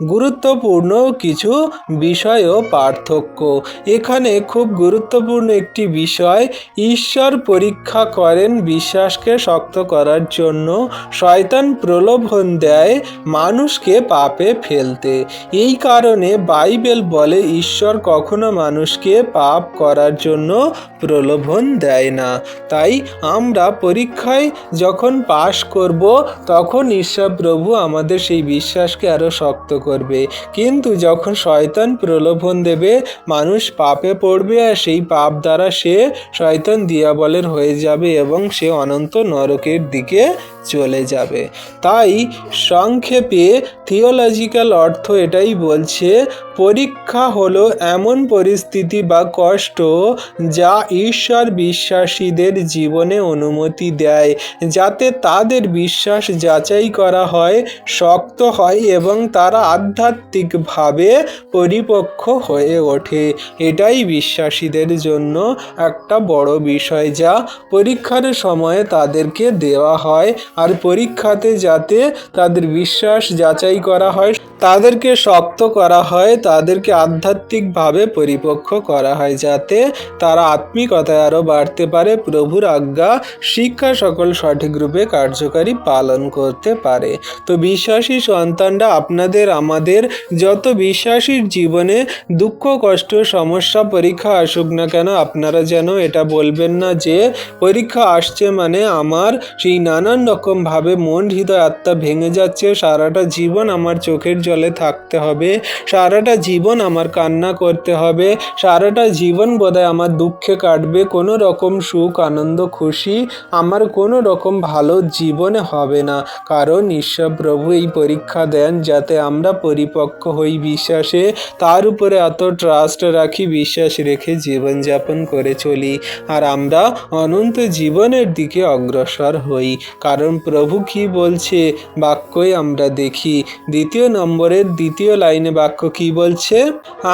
গুরুত্বপূর্ণ কিছু বিষয় ও পার্থক্য। এখানে খুব গুরুত্বপূর্ণ একটি বিষয়, ঈশ্বর পরীক্ষা করেন বিশ্বাসকে শক্ত করার জন্য, শয়তান প্রলোভন দেয় মানুষকে পাপে ফেলতে। এই কারণে বাইবেল বলে ঈশ্বর কখনো মানুষকে পাপ করার জন্য প্রলোভন দেয় না। তাই আমরা পরীক্ষায় যখন পাশ করব, তখন ঈশ্বর প্রভু আমাদের সেই বিশ্বাসকে আরও শক্ত করবে। কিন্তু যখন শয়তান প্রলোভন দেবে, মানুষ পাপে পড়বে, আর সেই পাপ দ্বারা সে শয়তান দিয়াবলের হয়ে যাবে এবং সে অনন্ত নরকের দিকে চলে যাবে। তাই সংক্ষেপে থিওলজিক্যাল অর্থ এটাই বলছে, পরীক্ষা হলো এমন পরিস্থিতি বা কষ্ট যা ঈশ্বর বিশ্বাসীদের জীবনে অনুমতি দেয়, যাতে তাদের বিশ্বাস যাচাই করা হয়, শক্ত হয় এবং তারা আধ্যাত্মিকভাবে পরিপক্ক হয়ে ওঠে। এটাই বিশ্বাসীদের জন্য একটা বড় বিষয়, যা পরীক্ষার সময়ে তাদেরকে দেওয়া হয়। আর পরীক্ষাতে যাতে তাদের বিশ্বাস যাচাই করা হয়, তাদেরকে শক্ত করা হয়, তাদেরকে আধ্যাত্মিকভাবে পরিপক্ক করা হয়, যাতে তারা আত্মিকতায় আরও বাড়তে পারে, প্রভুর আজ্ঞা শিক্ষা সকল সঠিক রূপে কার্যকারী পালন করতে পারে। তো বিশ্বাসী সন্তানরা, আপনাদের আমাদের যত বিশ্বাসীর জীবনে দুঃখ কষ্ট সমস্যা পরীক্ষা আসুক না কেন, আপনারা যেন এটা বলবেন না যে পরীক্ষা আসছে মানে আমার সেই নানান রকমভাবে মন হৃদয় আত্মা ভেঙে যাচ্ছে, সারাটা জীবন আমার চোখের জলে থাকতে হবে, সারাটা জীবন আমার কান্না করতে হবে, সারাটা জীবন বোধহয় আমার দুঃখে কাটবে, কোনো রকম সুখ আনন্দ খুশি আমার কোনো রকম ভালো জীবনে হবে না। কারণ ঈশ্বর প্রভু এই পরীক্ষা দেন যাতে আমরা পরিপক্ক হই বিশ্বাসে, তার উপরে এত ট্রাস্ট রাখি, বিশ্বাস রেখে জীবনযাপন করে চলি, আর আমরা অনন্ত জীবনের দিকে অগ্রসর হই। কারণ প্রভু কি বলছে বাক্যই আমরা দেখি, 2 নম্বরের 2 লাইনে বাক্য কি বলছে?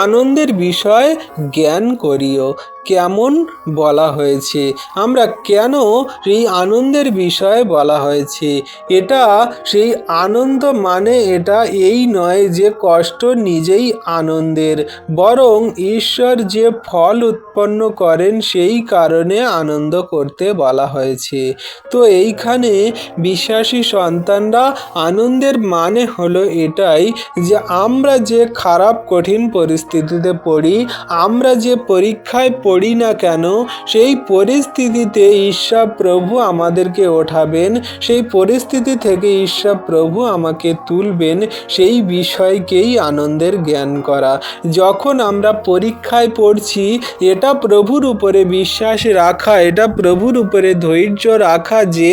আনন্দের বিষয় জ্ঞান করিও। কেমন বলা হয়েছে, আমরা কেন এই আনন্দের বিষয়ে বলা হয়েছে? এটা সেই আনন্দ মানে এটা এই নয় যে কষ্ট নিজেই আনন্দের, বরং ঈশ্বর যে ফল উৎপন্ন করেন সেই কারণে আনন্দ করতে বলা হয়েছে। তো এইখানে বিশ্বাসী সন্তানরা, আনন্দের মানে হলো এটাই যে আমরা যে খারাপ কঠিন পরিস্থিতিতে পড়ি, আমরা যে পরীক্ষায় পড়ি না কেন, সেই পরিস্থিতিতে ঈশ্বর প্রভু আমাদেরকে ওঠাবেন, সেই পরিস্থিতি থেকে ঈশ্বর প্রভু আমাকে তুলবেন, সেই বিষয়কেই আনন্দের জ্ঞান করা। যখন আমরা পরীক্ষায় পড়ছি, এটা প্রভুর উপরে বিশ্বাস রাখা, এটা প্রভুর উপরে ধৈর্য রাখা যে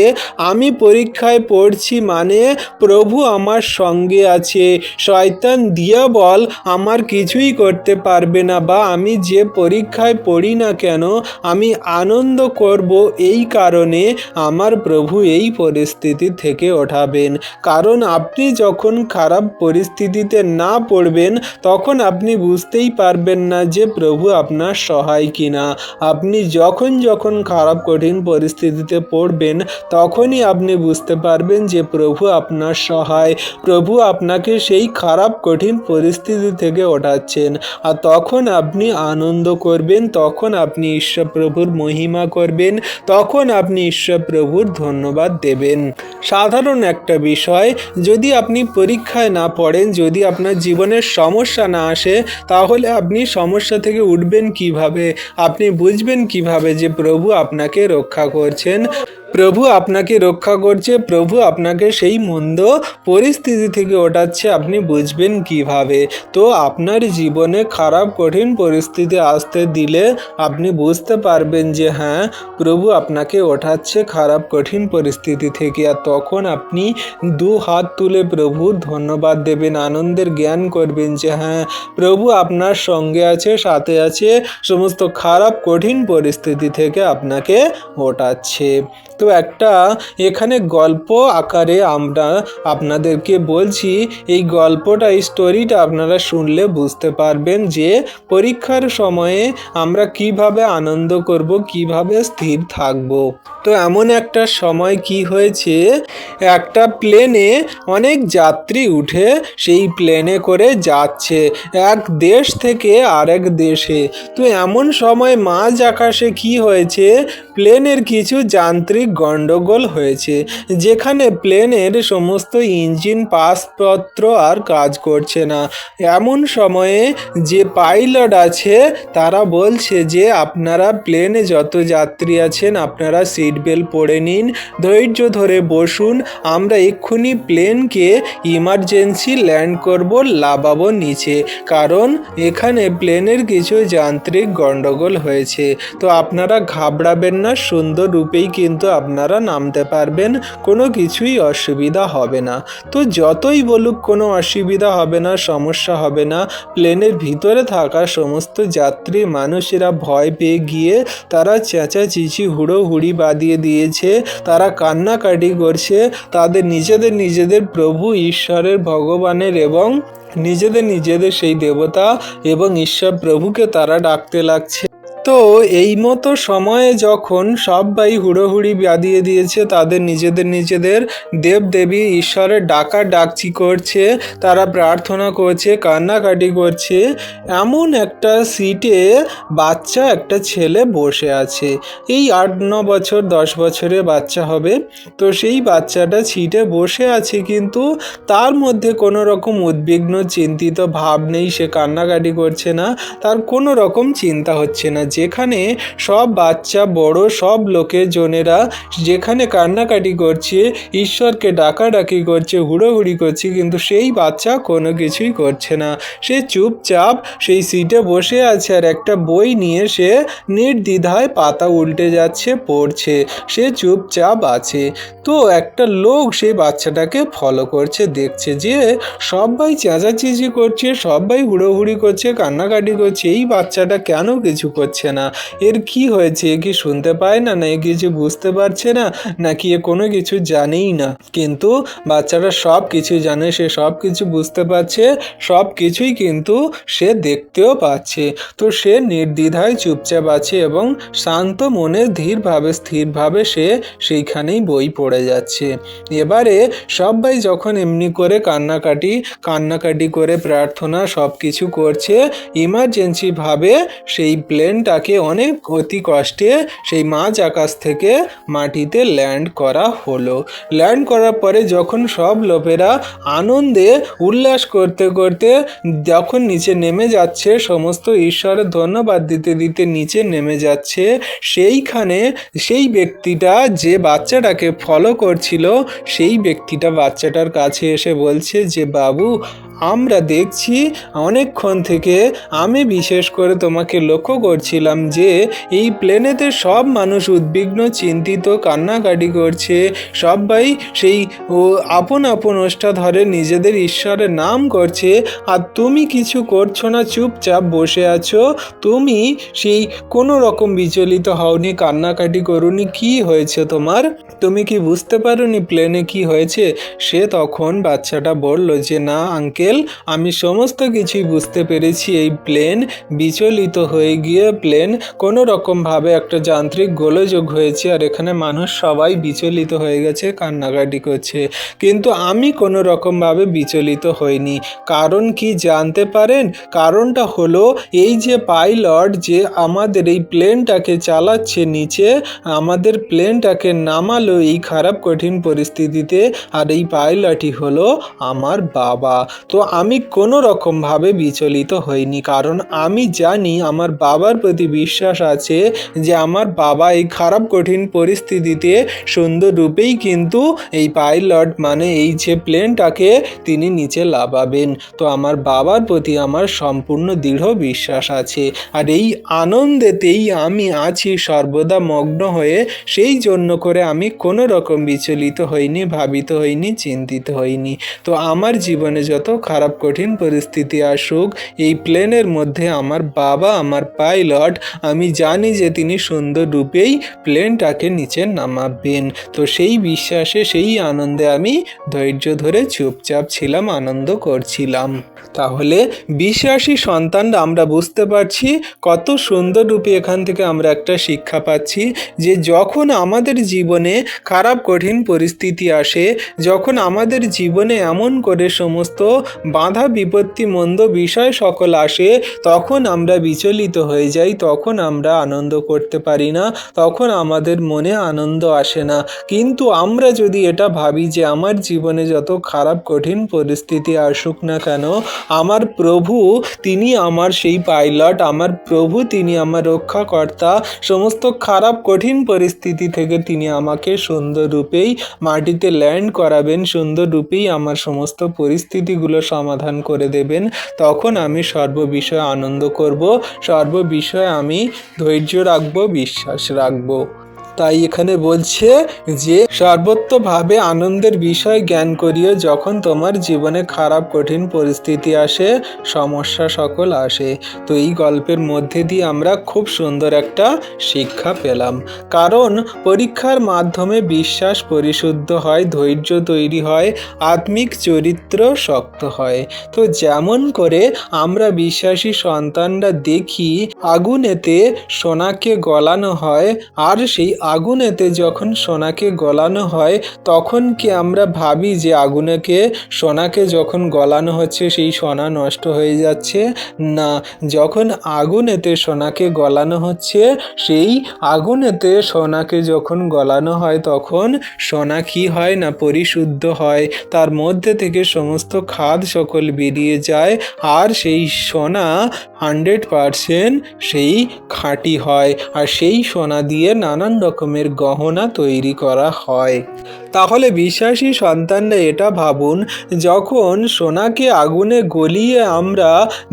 আমি পরীক্ষায় পড়ছি মানে প্রভু আমার সঙ্গে আছে, শয়তান দিয়াবল আমার কিছুই করতে পারবে না, বা আমি যে পরীক্ষায় পড়ি না কেন আমি আনন্দ করব এই কারণে আমার প্রভু এই পরিস্থিতি থেকে ওঠাবেন। কারণ আপনি যখন খারাপ পরিস্থিতিতে না পড়বেন তখন আপনি বুঝতেই পারবেন না যে প্রভু আপনার সহায় কিনা। আপনি যখন যখন খারাপ কঠিন পরিস্থিতিতে পড়বেন তখনই আপনি বুঝতে পারবেন যে প্রভু আপনার সহায়, প্রভু আপনাকে সেই খারাপ কঠিন পরিস্থিতি থেকে ওঠাচ্ছেন, আর তখন আপনি আনন্দ করবেন, তখন আপনি ঈশ্বর প্রভুর মহিমা করবেন, তখন আপনি ঈশ্বর প্রভুর ধন্যবাদ দেবেন। সাধারণ একটা বিষয়, যদি আপনি পরীক্ষায় না পড়েন, যদি আপনার জীবনের সমস্যা না আসে, তাহলে আপনি সমস্যা থেকে উঠবেন কিভাবে? আপনি বুঝবেন কিভাবে যে প্রভু আপনাকে রক্ষা করছেন, প্রভু আপনাকে রক্ষা করছে, প্রভু আপনাকে সেই মন্দ পরিস্থিতি থেকে ওঠাচ্ছে, আপনি বুঝবেন কিভাবে? তো আপনার জীবনে খারাপ কঠিন পরিস্থিতি আসতে দিলে আপনি বুঝতে পারবেন যে হ্যাঁ, প্রভু আপনাকে ওঠাচ্ছে খারাপ কঠিন পরিস্থিতি থেকে, আর তখন আপনি 2 হাত তুলে প্রভুর ধন্যবাদ দেবেন, আনন্দের জ্ঞান করবেন যে হ্যাঁ, প্রভু আপনার সঙ্গে আছে, সাথে আছে, সমস্ত খারাপ কঠিন পরিস্থিতি থেকে আপনাকে ওঠাচ্ছে। তো একটা এখানে গল্প আকারে আমরা আপনাদেরকে বলছি, এই গল্পটা, এই স্টোরিটা আপনারা শুনলে বুঝতে পারবেন যে পরীক্ষার সময়ে আমরা কিভাবে আনন্দ করব, কিভাবে স্থির থাকব। তো এমন একটা সময় কি হয়েছে, একটা প্লেনে অনেক যাত্রী উঠে সেই প্লেনে করে যাচ্ছে এক দেশ থেকে আরেক দেশে। তো এমন সময় মাঝ আকাশে কি হয়েছে, প্লেনের কিছু যান্ত্রিক গণ্ডগোল হয়েছে, যেখানে প্লেনের সমস্ত ইঞ্জিন পাসপত্র আর কাজ করছে না। এমন সময়ে যে পাইলট আছে তারা বলছে যে আপনারা প্লেনে যত যাত্রী আছেন আপনারা সিট বেল্ট পরে নিন, ধৈর্য ধরে বসুন, আমরা এক্ষুনি প্লেনকে ইমার্জেন্সি ল্যান্ড করব, লাফাবো নিচে, কারণ এখানে প্লেনের কিছু যান্ত্রিক গণ্ডগোল হয়েছে। তো আপনারা ঘাবড়াবেন না, সুন্দর রূপেই কিন্তু আপনারা নামতে পারবেন, কোনো কিছুই অসুবিধা হবে না। তো যতই বলুক কোনো অসুবিধা হবে না, সমস্যা হবে না। প্লেনের ভিতরে থাকা সমস্ত যাত্রী মানুষেরা ভয় পেয়ে গিয়ে তারা চেঁচাচেঁচি হুড়োহুড়ি বাঁধিয়ে দিয়েছে, তারা কান্নাকাটি করছে, তাদের নিজেদের প্রভু ঈশ্বরের ভগবানের এবং নিজেদের সেই দেবতা এবং ঈশ্বর প্রভুকে তারা ডাকতে লাগছে। তো তো এই মতো সময়ে যখন সবাই হুড়োহুড়ি বাঁধিয়ে দিয়েছে, তাদের নিজেদের দেবদেবী ঈশ্বরের ডাকছি করছে, তারা প্রার্থনা করছে, কান্নাকাটি করছে, এমন একটা সিটে বাচ্চা একটা ছেলে বসে আছে। এই 8-9 বছর 10 বছরের বাচ্চা হবে। তো সেই বাচ্চাটা সিটে বসে আছে, কিন্তু তার মধ্যে কোনো রকম উদ্বিগ্ন চিন্তিত ভাব নেই, সে কান্নাকাটি করছে না, তার কোনো রকম চিন্তা হচ্ছে না। যেখানে সব বাচ্চা বড় সব লোকের জনেরা যেখানে কান্নাকাটি করছে, ঈশ্বরকে ডাকাডাকি করছে, হুড়োহুড়ি করছে, কিন্তু সেই বাচ্চা কোনো কিছুই করছে না। সে চুপচাপ সেই সিটে বসে আছে আর একটা বই নিয়ে সে নির্দ্বিধায় পাতা উল্টে যাচ্ছে, পড়ছে, সে চুপচাপ আছে। তো একটা লোক সেই বাচ্চাটাকে ফলো করছে, দেখছে যে সবাই চেঁচাচেঁচি করছে, সবাই হুড়োহুড়ি করছে, কান্নাকাটি করছে, এই বাচ্চাটা কেন কিছু করছে না, এর কি হয়েছে, এ কি শুনতে পায় না, না এ কিছু বুঝতে পারছে না, নাকি এ কোনো কিছু জানেই না। কিন্তু বাচ্চাটা সব কিছু জানে, সে সব কিছু বুঝতে পারছে, সব কিছুই কিন্তু সে দেখতেও পাচ্ছে। তো সে নির্দ্বিধায় চুপচাপ আছে এবং শান্ত মনে ধীরভাবে স্থিরভাবে সে সেইখানেই বই পড়ে যাচ্ছে। এবারে সবাই যখন এমনি করে কান্নাকাটি করে প্রার্থনা সব কিছু করছে, ইমার্জেন্সিভাবে সেই প্লেনটাকে অনেক অতি কষ্টে সেই মাঝ আকাশ থেকে মাটিতে ল্যান্ড করা হলো। ল্যান্ড করার পরে যখন সব লোকেরা আনন্দে উল্লাস করতে করতে যখন নিচে নেমে যাচ্ছে, সমস্ত ঈশ্বরের ধন্যবাদ দিতে দিতে নিচে নেমে যাচ্ছে, সেইখানে সেই ব্যক্তিটা যে বাচ্চাটাকে ফলো করছিল, সেই ব্যক্তিটা বাচ্চাটার কাছে এসে বলছে যে বাবু, আমরা দেখছি অনেকক্ষণ থেকে, আমি বিশেষ করে তোমাকে লক্ষ্য করছিলাম যে এই প্লেনেতে সব মানুষ উদ্বিগ্ন চিন্তিত কান্নাকাটি করছে, সবাই সেই আপন ওষ্ঠা ধরে নিজেদের ঈশ্বরের নাম করছে, আর তুমি কিছু করছো না, চুপচাপ বসে আছো, তুমি সেই কোনো রকম বিচলিত হওনি, কান্নাকাটি করুনি, কি হয়েছে তোমার, তুমি কি বুঝতে পারোনি প্লেনে কি হয়েছে? সে তখন বাচ্চাটা বলল যে না আঙ্কেল, আমি সমস্ত কিছুই বুঝতে পেরেছি, এই প্লেন বিচলিত হয়ে গিয়ে প্লেন কোনো রকমভাবে একটা যান্ত্রিক গোলযোগ হয়েছে, আর এখানে মানুষ সবাই বিচলিত হয়ে গেছে, কান্নাকাটি করছে, কিন্তু আমি কোনো রকমভাবে বিচলিত হইনি। কারণ কি জানতে পারেন? কারণটা হলো এই যে পাইলট যে আমাদের এই প্লেনটাকে চালাচ্ছে নিচে, আমাদের প্লেনটাকে নামালো এই খারাপ কঠিন পরিস্থিতিতে, আর এই পাইলটই হলো আমার বাবা। তো আমি কোনো রকমভাবে বিচলিত হইনি, কারণ আমি জানি আমার বাবার প্রতি বিশ্বাস আছে যে আমার বাবা এই খারাপ কঠিন পরিস্থিতিতে সুন্দর রূপেই কিন্তু এই পাইলট মানে এই যে প্লেনটাকে তিনি নিচে লাভাবেন। তো আমার বাবার প্রতি আমার সম্পূর্ণ দৃঢ় বিশ্বাস আছে, আর এই আনন্দেতেই আমি আছি সর্বদা মগ্ন হয়ে, সেই জন্য করে আমি কোনো রকম বিচলিত হইনি, ভাবিত হইনি, চিন্তিত হইনি। তো আমার জীবনে যত খারাপ কঠিন পরিস্থিতি আসুক, এই প্লেনের মধ্যে আমার বাবা আমার পাইলট, আমি জানি যে তিনি সুন্দর রূপেই প্লেনটাকে নিচে নামাবেন। তো সেই বিশ্বাসে সেই আনন্দে আমি ধৈর্য ধরে চুপচাপ ছিলাম, আনন্দ করছিলাম। তাহলে বিশ্বাসী সন্তানরা আমরা বুঝতে পারছি কত সুন্দর রূপে এখান থেকে আমরা একটা শিক্ষা পাচ্ছি যে যখন আমাদের জীবনে খারাপ কঠিন পরিস্থিতি আসে, যখন আমাদের জীবনে এমন করে সমস্ত বাধা বিপত্তি মন্দ বিষয় সকল আসে, তখন আমরা বিচলিত হয়ে যাই, তখন আমরা আনন্দ করতে পারি না, তখন আমাদের মনে আনন্দ আসে না। কিন্তু আমরা যদি এটা ভাবি যে আমার জীবনে যত খারাপ কঠিন পরিস্থিতি আসুক না কেন, আমার প্রভু তিনি আমার সেই পাইলট, আমার প্রভু তিনি আমার রক্ষাকর্তা, সমস্ত খারাপ কঠিন পরিস্থিতি থেকে তিনি আমাকে সুন্দর রূপেই মাটিতে ল্যান্ড করাবেন, সুন্দর রূপেই আমার সমস্ত পরিস্থিতিগুলো সমাধান করে দেবেন, তখন আমি সর্ববিষয়ে আনন্দ করব, সর্ববিষয়ে আমি ধৈর্য রাখবো, বিশ্বাস রাখবো। তাই এখানে বলছে যে সর্বত্রভাবে আনন্দের বিষয় জ্ঞান করিও, যখন তোমার জীবনে খারাপ কঠিন পরিস্থিতি আসে, সমস্যা সকল আসে। তো এই গল্পের মধ্যে দিয়ে আমরা খুব সুন্দর একটা শিক্ষা পেলাম। কারণ পরীক্ষার মাধ্যমে বিশ্বাস পরিশুদ্ধ হয়, ধৈর্য তৈরি হয়, আত্মিক চরিত্র শক্ত হয়। তো যেমন করে আমরা বিশ্বাসী সন্তানরা দেখি আগুনেতে সোনাকে গলানো হয়, আর সেই আগুনেতে যখন সোনাকে গলানো হয় তখন কি আমরা ভাবি যে সোনাকে যখন গলানো হচ্ছে সেই সোনা নষ্ট হয়ে যাচ্ছে? না, যখন আগুনেতে সোনাকে গলানো হচ্ছে, সেই আগুনেতে সোনাকে যখন গলানো হয় তখন সোনা কি হয় না, পরিশুদ্ধ হয়, তার মধ্যে থেকে সমস্ত খাদ সকল বেরিয়ে যায়, আর সেই সোনা 100% সেই খাঁটি হয়, আর সেই সোনা দিয়ে নানান রকমের গহনা তৈরি করা হয়। তাহলে বিশ্বাসী সন্তানরা এটা ভাবুন, যখন সোনাকে আগুনে গলিয়ে আমরা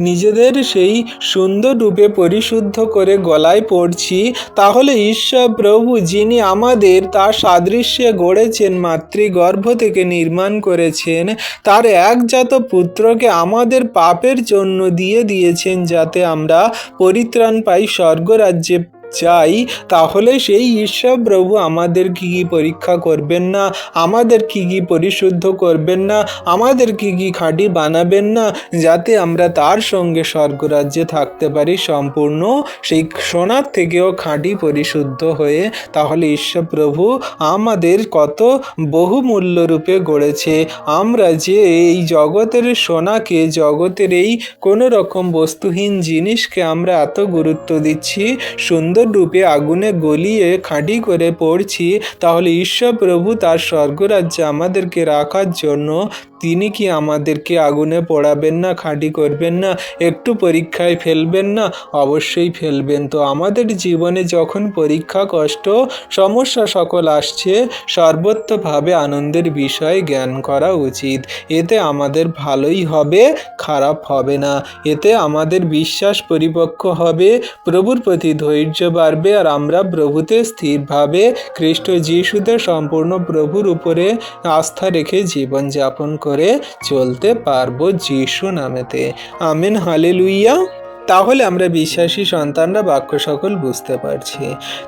নিজেদের সেই সুন্দর রূপে পরিশুদ্ধ করে গলায় পড়ছি, তাহলে ঈশ্বর প্রভু যিনি আমাদের তার সাদৃশ্যে গড়েছেন, মাতৃগর্ভ থেকে নির্মাণ করেছেন, তার একজাত পুত্রকে আমাদের পাপের জন্য দিয়ে দিয়েছেন যাতে আমরা পরিত্রাণ পাই, স্বর্গরাজ্যে চাই। তাহলে সেই ঈশ্বর প্রভু আমাদের কি পরীক্ষা করবেন না? আমাদের কি পরিশুদ্ধ করবেন না? আমাদের কি খাঁটি বানাবেন না, যাতে আমরা তার সঙ্গে স্বর্গরাজ্যে থাকতে পারি সম্পূর্ণ সেই সোনার থেকেও খাঁটি পরিশুদ্ধ হয়ে? তাহলে ঈশ্বর প্রভু আমাদের কত বহুমূল্য রূপে গড়েছে। আমরা যে এই জগতের সোনাকে, জগতের এই কোনো রকম বস্তুহীন জিনিসকে আমরা এত গুরুত্ব দিচ্ছি, সুন্দর রূপে আগুনে গলিয়ে খাঁটি করে পড়ছি, তাহলে ঈশ্বর প্রভু তার স্বর্গরাজ্যে আমাদেরকে রাখার জন্য তিনি কি আমাদেরকে আগুনে পোড়াবেন না, খাঁটি করবেন না, একটু পরীক্ষায় ফেলবেন না? অবশ্যই ফেলবেন। তো আমাদের জীবনে যখন পরীক্ষা, কষ্ট, সমস্যা সকল আসছে, সর্বত্রভাবে আনন্দের বিষয় জ্ঞান করা উচিত। এতে আমাদের ভালোই হবে, খারাপ হবে না। এতে আমাদের বিশ্বাস পরিপক্ক হবে, প্রভুর প্রতি ধৈর্য বাড়বে, আর আমরা প্রভুতে স্থিরভাবে খ্রিস্ট যিশুতে সম্পূর্ণ প্রভুর উপরে আস্থা রেখে জীবনযাপন করে চলতে পারবো যিশু নামেতে। Amen, hallelujah. তাহলে আমরা বিশ্বাসী সন্তানরা বাক্য সকল বুঝতে পারছি।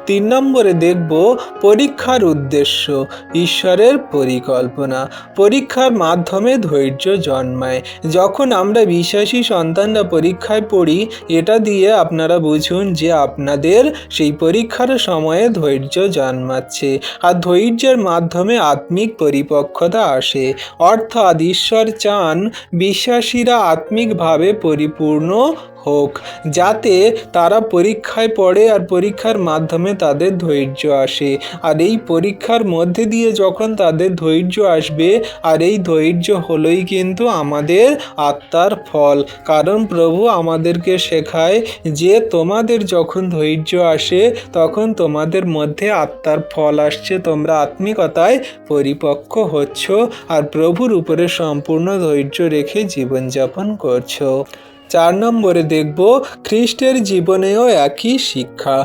3 নম্বরে দেখব পরীক্ষার উদ্দেশ্য, ঈশ্বরের পরিকল্পনা। পরীক্ষার মাধ্যমে ধৈর্য জন্মায়। যখন আমরা বিশ্বাসী সন্তানরা পরীক্ষায় পড়ি, এটা দিয়ে আপনারা বুঝুন যে আপনাদের সেই পরীক্ষার সময়ে ধৈর্য জন্মাচ্ছে, আর ধৈর্যের মাধ্যমে আত্মিক পরিপক্কতা আসে। অর্থাৎ ঈশ্বর চান বিশ্বাসীরা আত্মিকভাবে পরিপূর্ণ হোক, যাতে তারা পরীক্ষায় পড়ে আর পরীক্ষার মাধ্যমে তাদের ধৈর্য আসে। আর এই পরীক্ষার মধ্যে দিয়ে যখন তাদের ধৈর্য আসবে, আর এই ধৈর্য হলোই কিন্তু আমাদের আত্মার ফল। কারণ প্রভু আমাদেরকে শেখায় যে তোমাদের যখন ধৈর্য আসে তখন তোমাদের মধ্যে আত্মার ফল আসছে, তোমরা আত্মিকতায় পরিপক্ক হচ্ছ, আর প্রভুর উপরে সম্পূর্ণ ধৈর্য রেখে জীবনযাপন করছো। 4 নম্বরে দেখব খ্রিস্টের জীবনেও একই শিক্ষা।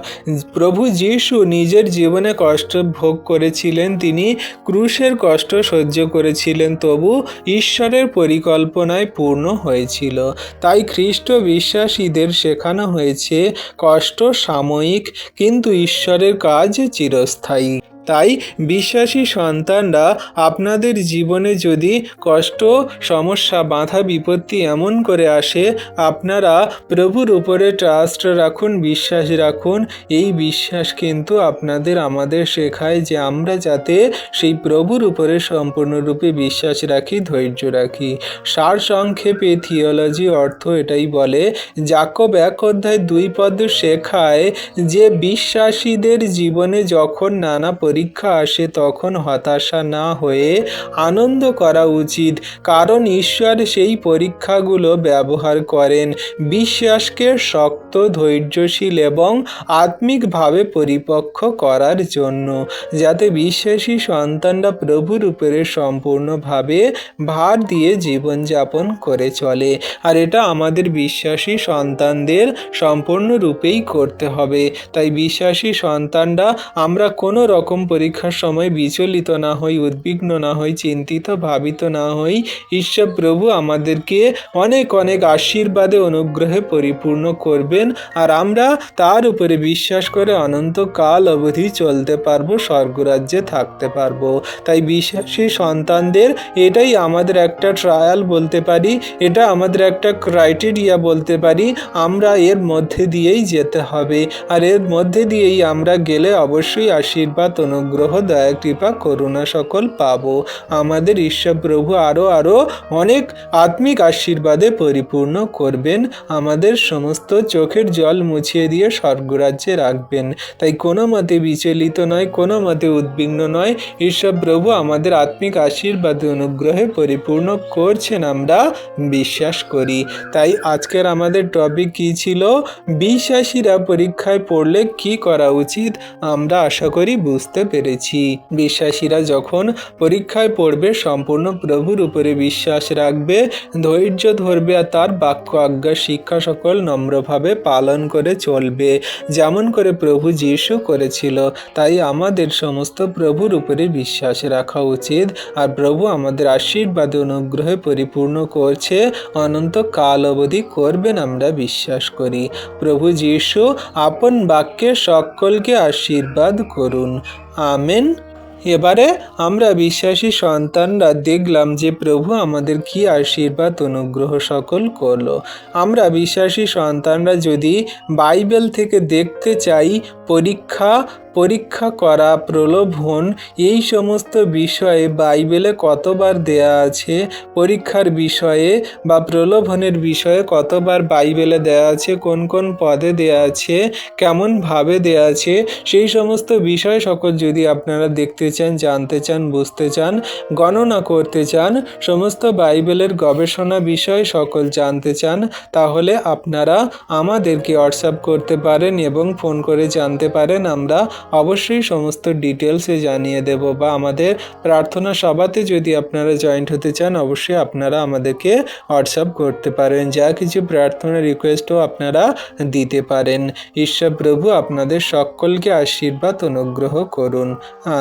প্রভু যিশু নিজের জীবনে কষ্ট ভোগ করেছিলেন, তিনি ক্রুশের কষ্ট সহ্য করেছিলেন, তবু ঈশ্বরের পরিকল্পনায় পূর্ণ হয়েছিল। তাই খ্রিস্ট বিশ্বাসীদের শেখানো হয়েছে কষ্ট সাময়িক, কিন্তু ঈশ্বরের কাজ চিরস্থায়ী। তাই বিশ্বাসী সন্তানরা আপনাদের জীবনে যদি কষ্ট, সমস্যা, বাধা বিপত্তি এমন করে আসে, আপনারা প্রভুর উপরে ট্রাস্ট রাখুন, বিশ্বাস রাখুন। এই বিশ্বাস কিন্তু আমাদের শেখায় যে আমরা যাতে সেই প্রভুর উপরে সম্পূর্ণরূপে বিশ্বাস রাখি, ধৈর্য রাখি। সারসংক্ষেপে থিওলজি অর্থ এটাই বলে, যাকব 1:2 শেখায় যে বিশ্বাসীদের জীবনে যখন নানা পরীক্ষা আসে তখন হতাশা না হয়ে আনন্দ করা উচিত, কারণ ঈশ্বর সেই পরীক্ষাগুলো ব্যবহার করেন বিশ্বাসকে শক্ত, ধৈর্যশীল এবং আত্মিকভাবে পরিপক্ক করার জন্য, যাতে বিশ্বাসী সন্তানরা প্রভুর উপরে সম্পূর্ণভাবে ভার দিয়ে জীবনযাপন করে চলে। আর এটা আমাদের বিশ্বাসী সন্তানদের সম্পূর্ণরূপেই করতে হবে। তাই বিশ্বাসী সন্তানরা আমরা কোনো রকম পরীক্ষার সময় বিচলিত না হই, উদ্বিগ্ন না হই, চিন্তিত ভাবিত না হই। ঈশ্বর প্রভু আমাদেরকে অনেক অনেক আশীর্বাদে অনুগ্রহে পরিপূর্ণ করবেন, আর আমরা তার উপরে বিশ্বাস করে অনন্তকাল অবধি চলতে পারবো, স্বর্গরাজ্যে থাকতে পারবো। তাই বিশ্বাসী সন্তানদের এটাই আমাদের একটা ট্রায়াল বলতে পারি, এটা আমাদের একটা ক্রাইটেরিয়া বলতে পারি। আমরা এর মধ্যে দিয়েই যেতে হবে, আর এর মধ্যে দিয়েই আমরা গেলে অবশ্যই আশীর্বাদ, অনুগ্রহ, দয়া, কৃপা, করুণা সকল পাবো। আমাদের ঈশ্বর প্রভু আরও অনেক আত্মিক আশীর্বাদে পরিপূর্ণ করবেন, আমাদের সমস্ত চোখের জল মুছিয়ে দিয়ে স্বর্গরাজ্যে রাখবেন। তাই কোনো মতে বিচলিত নয়, কোনো মতে উদ্বিগ্ন নয়। ঈশ্বর প্রভু আমাদের আত্মিক আশীর্বাদে অনুগ্রহে পরিপূর্ণ করছেন, আমরা বিশ্বাস করি। তাই আজকের আমাদের টপিক কী ছিল? বিশ্বাসীরা পরীক্ষায় পড়লে কি করা উচিত? আমরা আশা করি বুঝতে পেরেছি। বিশ্বাসীরা যখন পরীক্ষায় পড়বে সম্পূর্ণ প্রভুর উপরে বিশ্বাস রাখবে, ধৈর্য ধরবে, আর তার বাক্য, আজ্ঞা, শিক্ষা সকল নম্রভাবে পালন করে চলবে, যেমন করে প্রভু যীশু করেছিল। তাই আমাদের সমস্ত প্রভুর উপরে বিশ্বাস রাখা উচিত, আর প্রভু আমাদের আশীর্বাদে অনুগ্রহে পরিপূর্ণ করছে, অনন্ত কাল অবধি করবেন আমরা বিশ্বাস করি। প্রভু যীশু আপন বাক্যে সকলকে আশীর্বাদ করুন। আমেন। এবারে আমরা বিশ্বাসী সন্তানরা দেখলাম যে প্রভু আমাদের কি আশীর্বাদ, অনুগ্রহ সকল করলো। আমরা বিশ্বাসী সন্তানরা যদি বাইবেল থেকে দেখতে চাই পরীক্ষা করা, প্রলোভন, এই সমস্ত বিষয়ে বাইবেলে কতবার দেয়া আছে, পরীক্ষার বিষয়ে বা প্রলোভনের বিষয়ে কতবার বাইবেলে দেয়া আছে, কোন কোন পদে দেয়া আছে, কেমনভাবে দেয়া আছে, সেই সমস্ত বিষয় সকল যদি আপনারা দেখতে চান, জানতে চান, বুঝতে চান, গণনা করতে চান, সমস্ত বাইবেলের গবেষণা বিষয় সকল জানতে চান, তাহলে আপনারা আমাদেরকে হোয়াটসঅ্যাপ করতে পারেন এবং ফোন করে জানতে পারেন। আমরা অবশ্যই সমস্ত ডিটেলসে জানিয়ে দেব। বা আমাদের প্রার্থনা সভাতে যদি আপনারা জয়েন্ট হতে চান, অবশ্যই আপনারা আমাদেরকে হোয়াটসঅ্যাপ করতে পারেন। যা কিছু প্রার্থনা রিকোয়েস্টও আপনারা দিতে পারেন। ঈশ্বর প্রভু আপনাদের সকলকে আশীর্বাদ, অনুগ্রহ করুন।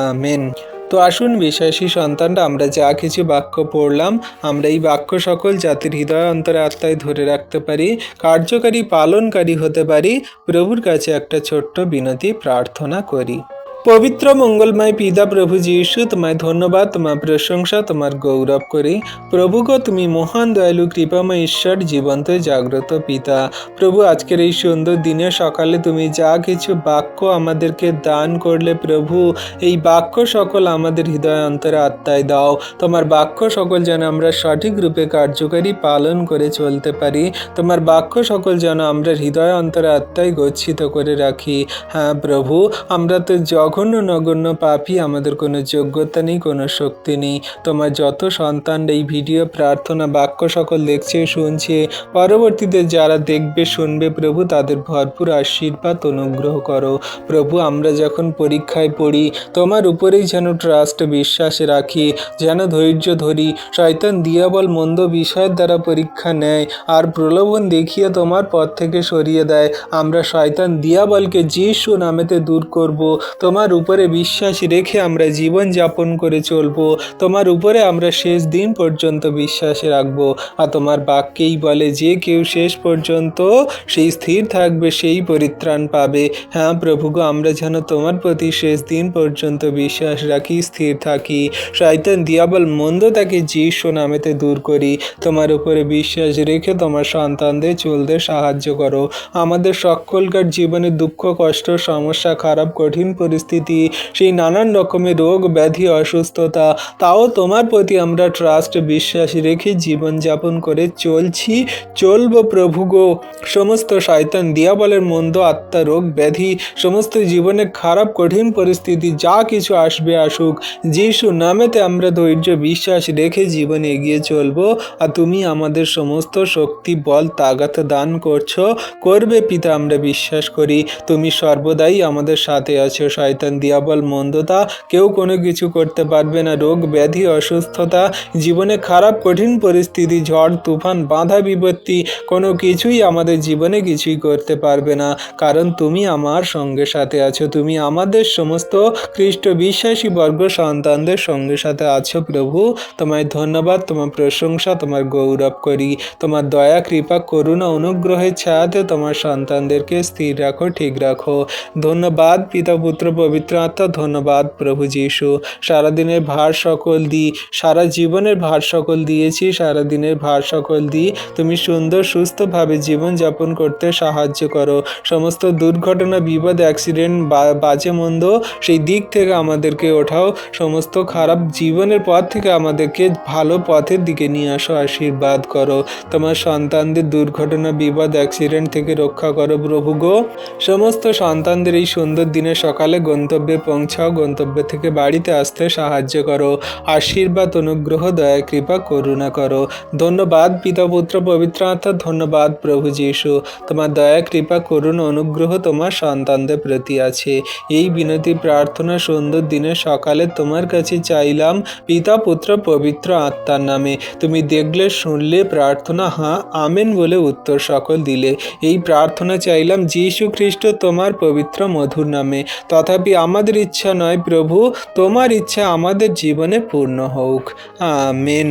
আমেন। তো আসুন বিশ্বাসী সন্তানরা, আমরা যা কিছু বাক্য পড়লাম, আমরা এই বাক্য সকল জাতির হৃদয় অন্তরে আত্মায় ধরে রাখতে পারি, কার্যকারী পালনকারী হতে পারি। প্রভুর কাছে একটা ছোট্ট বিনতি প্রার্থনা করি। পবিত্র মঙ্গলময় পিতা প্রভু যীশু, তোমায় ধন্যবাদ, তোমার প্রশংসা, তোমার গৌরব করি। প্রভু গো, তুমি মহান দয়ালু কৃপাময় ঈশ্বর, জীবন্ত জাগ্রত পিতা। প্রভু, আজকের এই সুন্দর দিনে সকালে তুমি যা কিছু বাক্য আমাদেরকে দান করলে প্রভু, এই বাক্য সকল আমাদের হৃদয় অন্তরে আত্মায় দাও। তোমার বাক্য সকল যেন আমরা সঠিক রূপে কার্যকারী পালন করে চলতে পারি। তোমার বাক্য সকল যেন আমরা হৃদয় অন্তরে আত্মায় গচ্ছিত করে রাখি। হ্যাঁ প্রভু, আমরা তো জঘন্য নগণ্য পাপী, আমাদের কোনো যোগ্যতা নেই, কোনো শক্তি নেই। তোমার যত সন্তান এই ভিডিও প্রার্থনা বাক্য সকল দেখছে, শুনছে, পরবর্তীতে যারা দেখবে, শুনবে প্রভু, তাদের ভরপুর আশীর্বাদ, অনুগ্রহ করো। প্রভু, আমরা যখন পরীক্ষায় পড়ি, তোমার উপরেই যেন ট্রাস্ট, বিশ্বাস রাখি, যেন ধৈর্য ধরি। শয়তান দিয়াবল মন্দ বিষয়ের দ্বারা পরীক্ষা নেয় আর প্রলোভন দেখিয়ে তোমার পথ থেকে সরিয়ে দেয়। আমরা শয়তান দিয়াবলকে যীশু নামেতে দূর করব। তোমার উপরে বিশ্বাস রেখে আমরা জীবন যাপন করে চলব। তোমার উপরে আমরা শেষ দিন পর্যন্ত বিশ্বাস রাখব। আর তোমার বাক্যেই বলে, যে কেউ শেষ পর্যন্ত সেই স্থির থাকবে, সেই পরিত্রাণ পাবে। হ্যাঁ প্রভু গো, আমরা যেন তোমার প্রতি শেষ দিন পর্যন্ত বিশ্বাস রাখি, স্থির থাকি। শয়তান দিয়াবল মন্দতাকে যীশু নামেতে দূর করি। তোমার উপরে বিশ্বাস রেখে তোমার সন্তানদের চলতে সাহায্য করো। আমাদের সকলকার জীবনে দুঃখ, কষ্ট, সমস্যা, খারাপ, কঠিন পরিস্থিতি পরিস্থিতি, সেই নানান রকমের রোগ ব্যাধি অসুস্থতা, তাও তোমার প্রতি আমরা ট্রাস্ট বিশ্বাস রেখে জীবনযাপন করে চলবো প্রভু গো। সমস্ত শয়তান দিয়াবলের মন্দ আত্মা রোগ ব্যাধি, সমস্ত জীবনে খারাপ কঠিন পরিস্থিতি যা কিছু আসবে আসুক, যিশু নামেতে আমরা ধৈর্য বিশ্বাস রেখে জীবনে এগিয়ে চলবো। আর তুমি আমাদের সমস্ত শক্তি বল তাগাত দান করবে পিতা, আমরা বিশ্বাস করি তুমি সর্বদাই আমাদের সাথে আছো। শয়তান দিয়াবল মন্দতা কেউ কোনো কিছু করতে পারবে না। রোগ ব্যাধি অসুস্থতা, জীবনে খারাপ কঠিন পরিস্থিতি, ঝড় তুফান বাধা বিপত্তি, কোনো কিছুই আমাদের জীবনে কিছুই করতে পারবে না, কারণ তুমি আমার সঙ্গে সাথে আছো। তুমি আমাদের সমস্ত খ্রিস্ট বিশ্বাসী বর্গ সন্তানদের সঙ্গে সাথে আছো প্রভু। তোমায় ধন্যবাদ, তোমার প্রশংসা, তোমার গৌরব করি। তোমার দয়া কৃপা করুণা অনুগ্রহের ছায়াতে তোমার সন্তানদেরকে স্থির রাখো, ঠিক রাখো। ধন্যবাদ পিতা পুত্র পবিত্র আত্মা, ধন্যবাদ প্রভু যীশু। সারাদিনের ভার সকল দিই, সারা জীবনের ভার সকল দিয়েছি, সারাদিনের ভার সকল দিই। তুমি সুন্দর সুস্থভাবে জীবনযাপন করতে সাহায্য করো। সমস্ত দুর্ঘটনা বিপদ অ্যাক্সিডেন্ট বাজে মন্দ সেই দিক থেকে আমাদেরকে ওঠাও। সমস্ত খারাপ জীবনের পথ থেকে আমাদেরকে ভালো পথের দিকে নিয়ে আসো, আশীর্বাদ করো। তোমার সন্তানদের দুর্ঘটনা বিপদ অ্যাক্সিডেন্ট থেকে রক্ষা করো প্রভু গো। সমস্ত সন্তানদের এই সুন্দর দিনে সকালে গন্তব্যে পৌঁছাও, গন্তব্য থেকে বাড়িতে আসতে সাহায্য করো। আশীর্বাদ অনুগ্রহ দয়া কৃপা করুণা করো। ধন্যবাদ পিতা পুত্র পবিত্র আত্মা, ধন্যবাদ প্রভু যীশু। তোমার দয়া কৃপা করুণা অনুগ্রহ তোমার সন্তানদের প্রতি আছে। এই বিনতি প্রার্থনা সুন্দর দিনে সকালে তোমার কাছে চাইলাম পিতা পুত্র পবিত্র আত্মার নামে। তুমি দেখলে, শুনলে প্রার্থনা, হ্যাঁ আমেন বলে উত্তর সকল দিলে। এই প্রার্থনা চাইলাম যীশু খ্রিস্ট তোমার পবিত্র মধুর নামে। তথাপি আমাদের ইচ্ছা নয় প্রভু, তোমার ইচ্ছা আমাদের জীবনে পূর্ণ হোক। আমেন।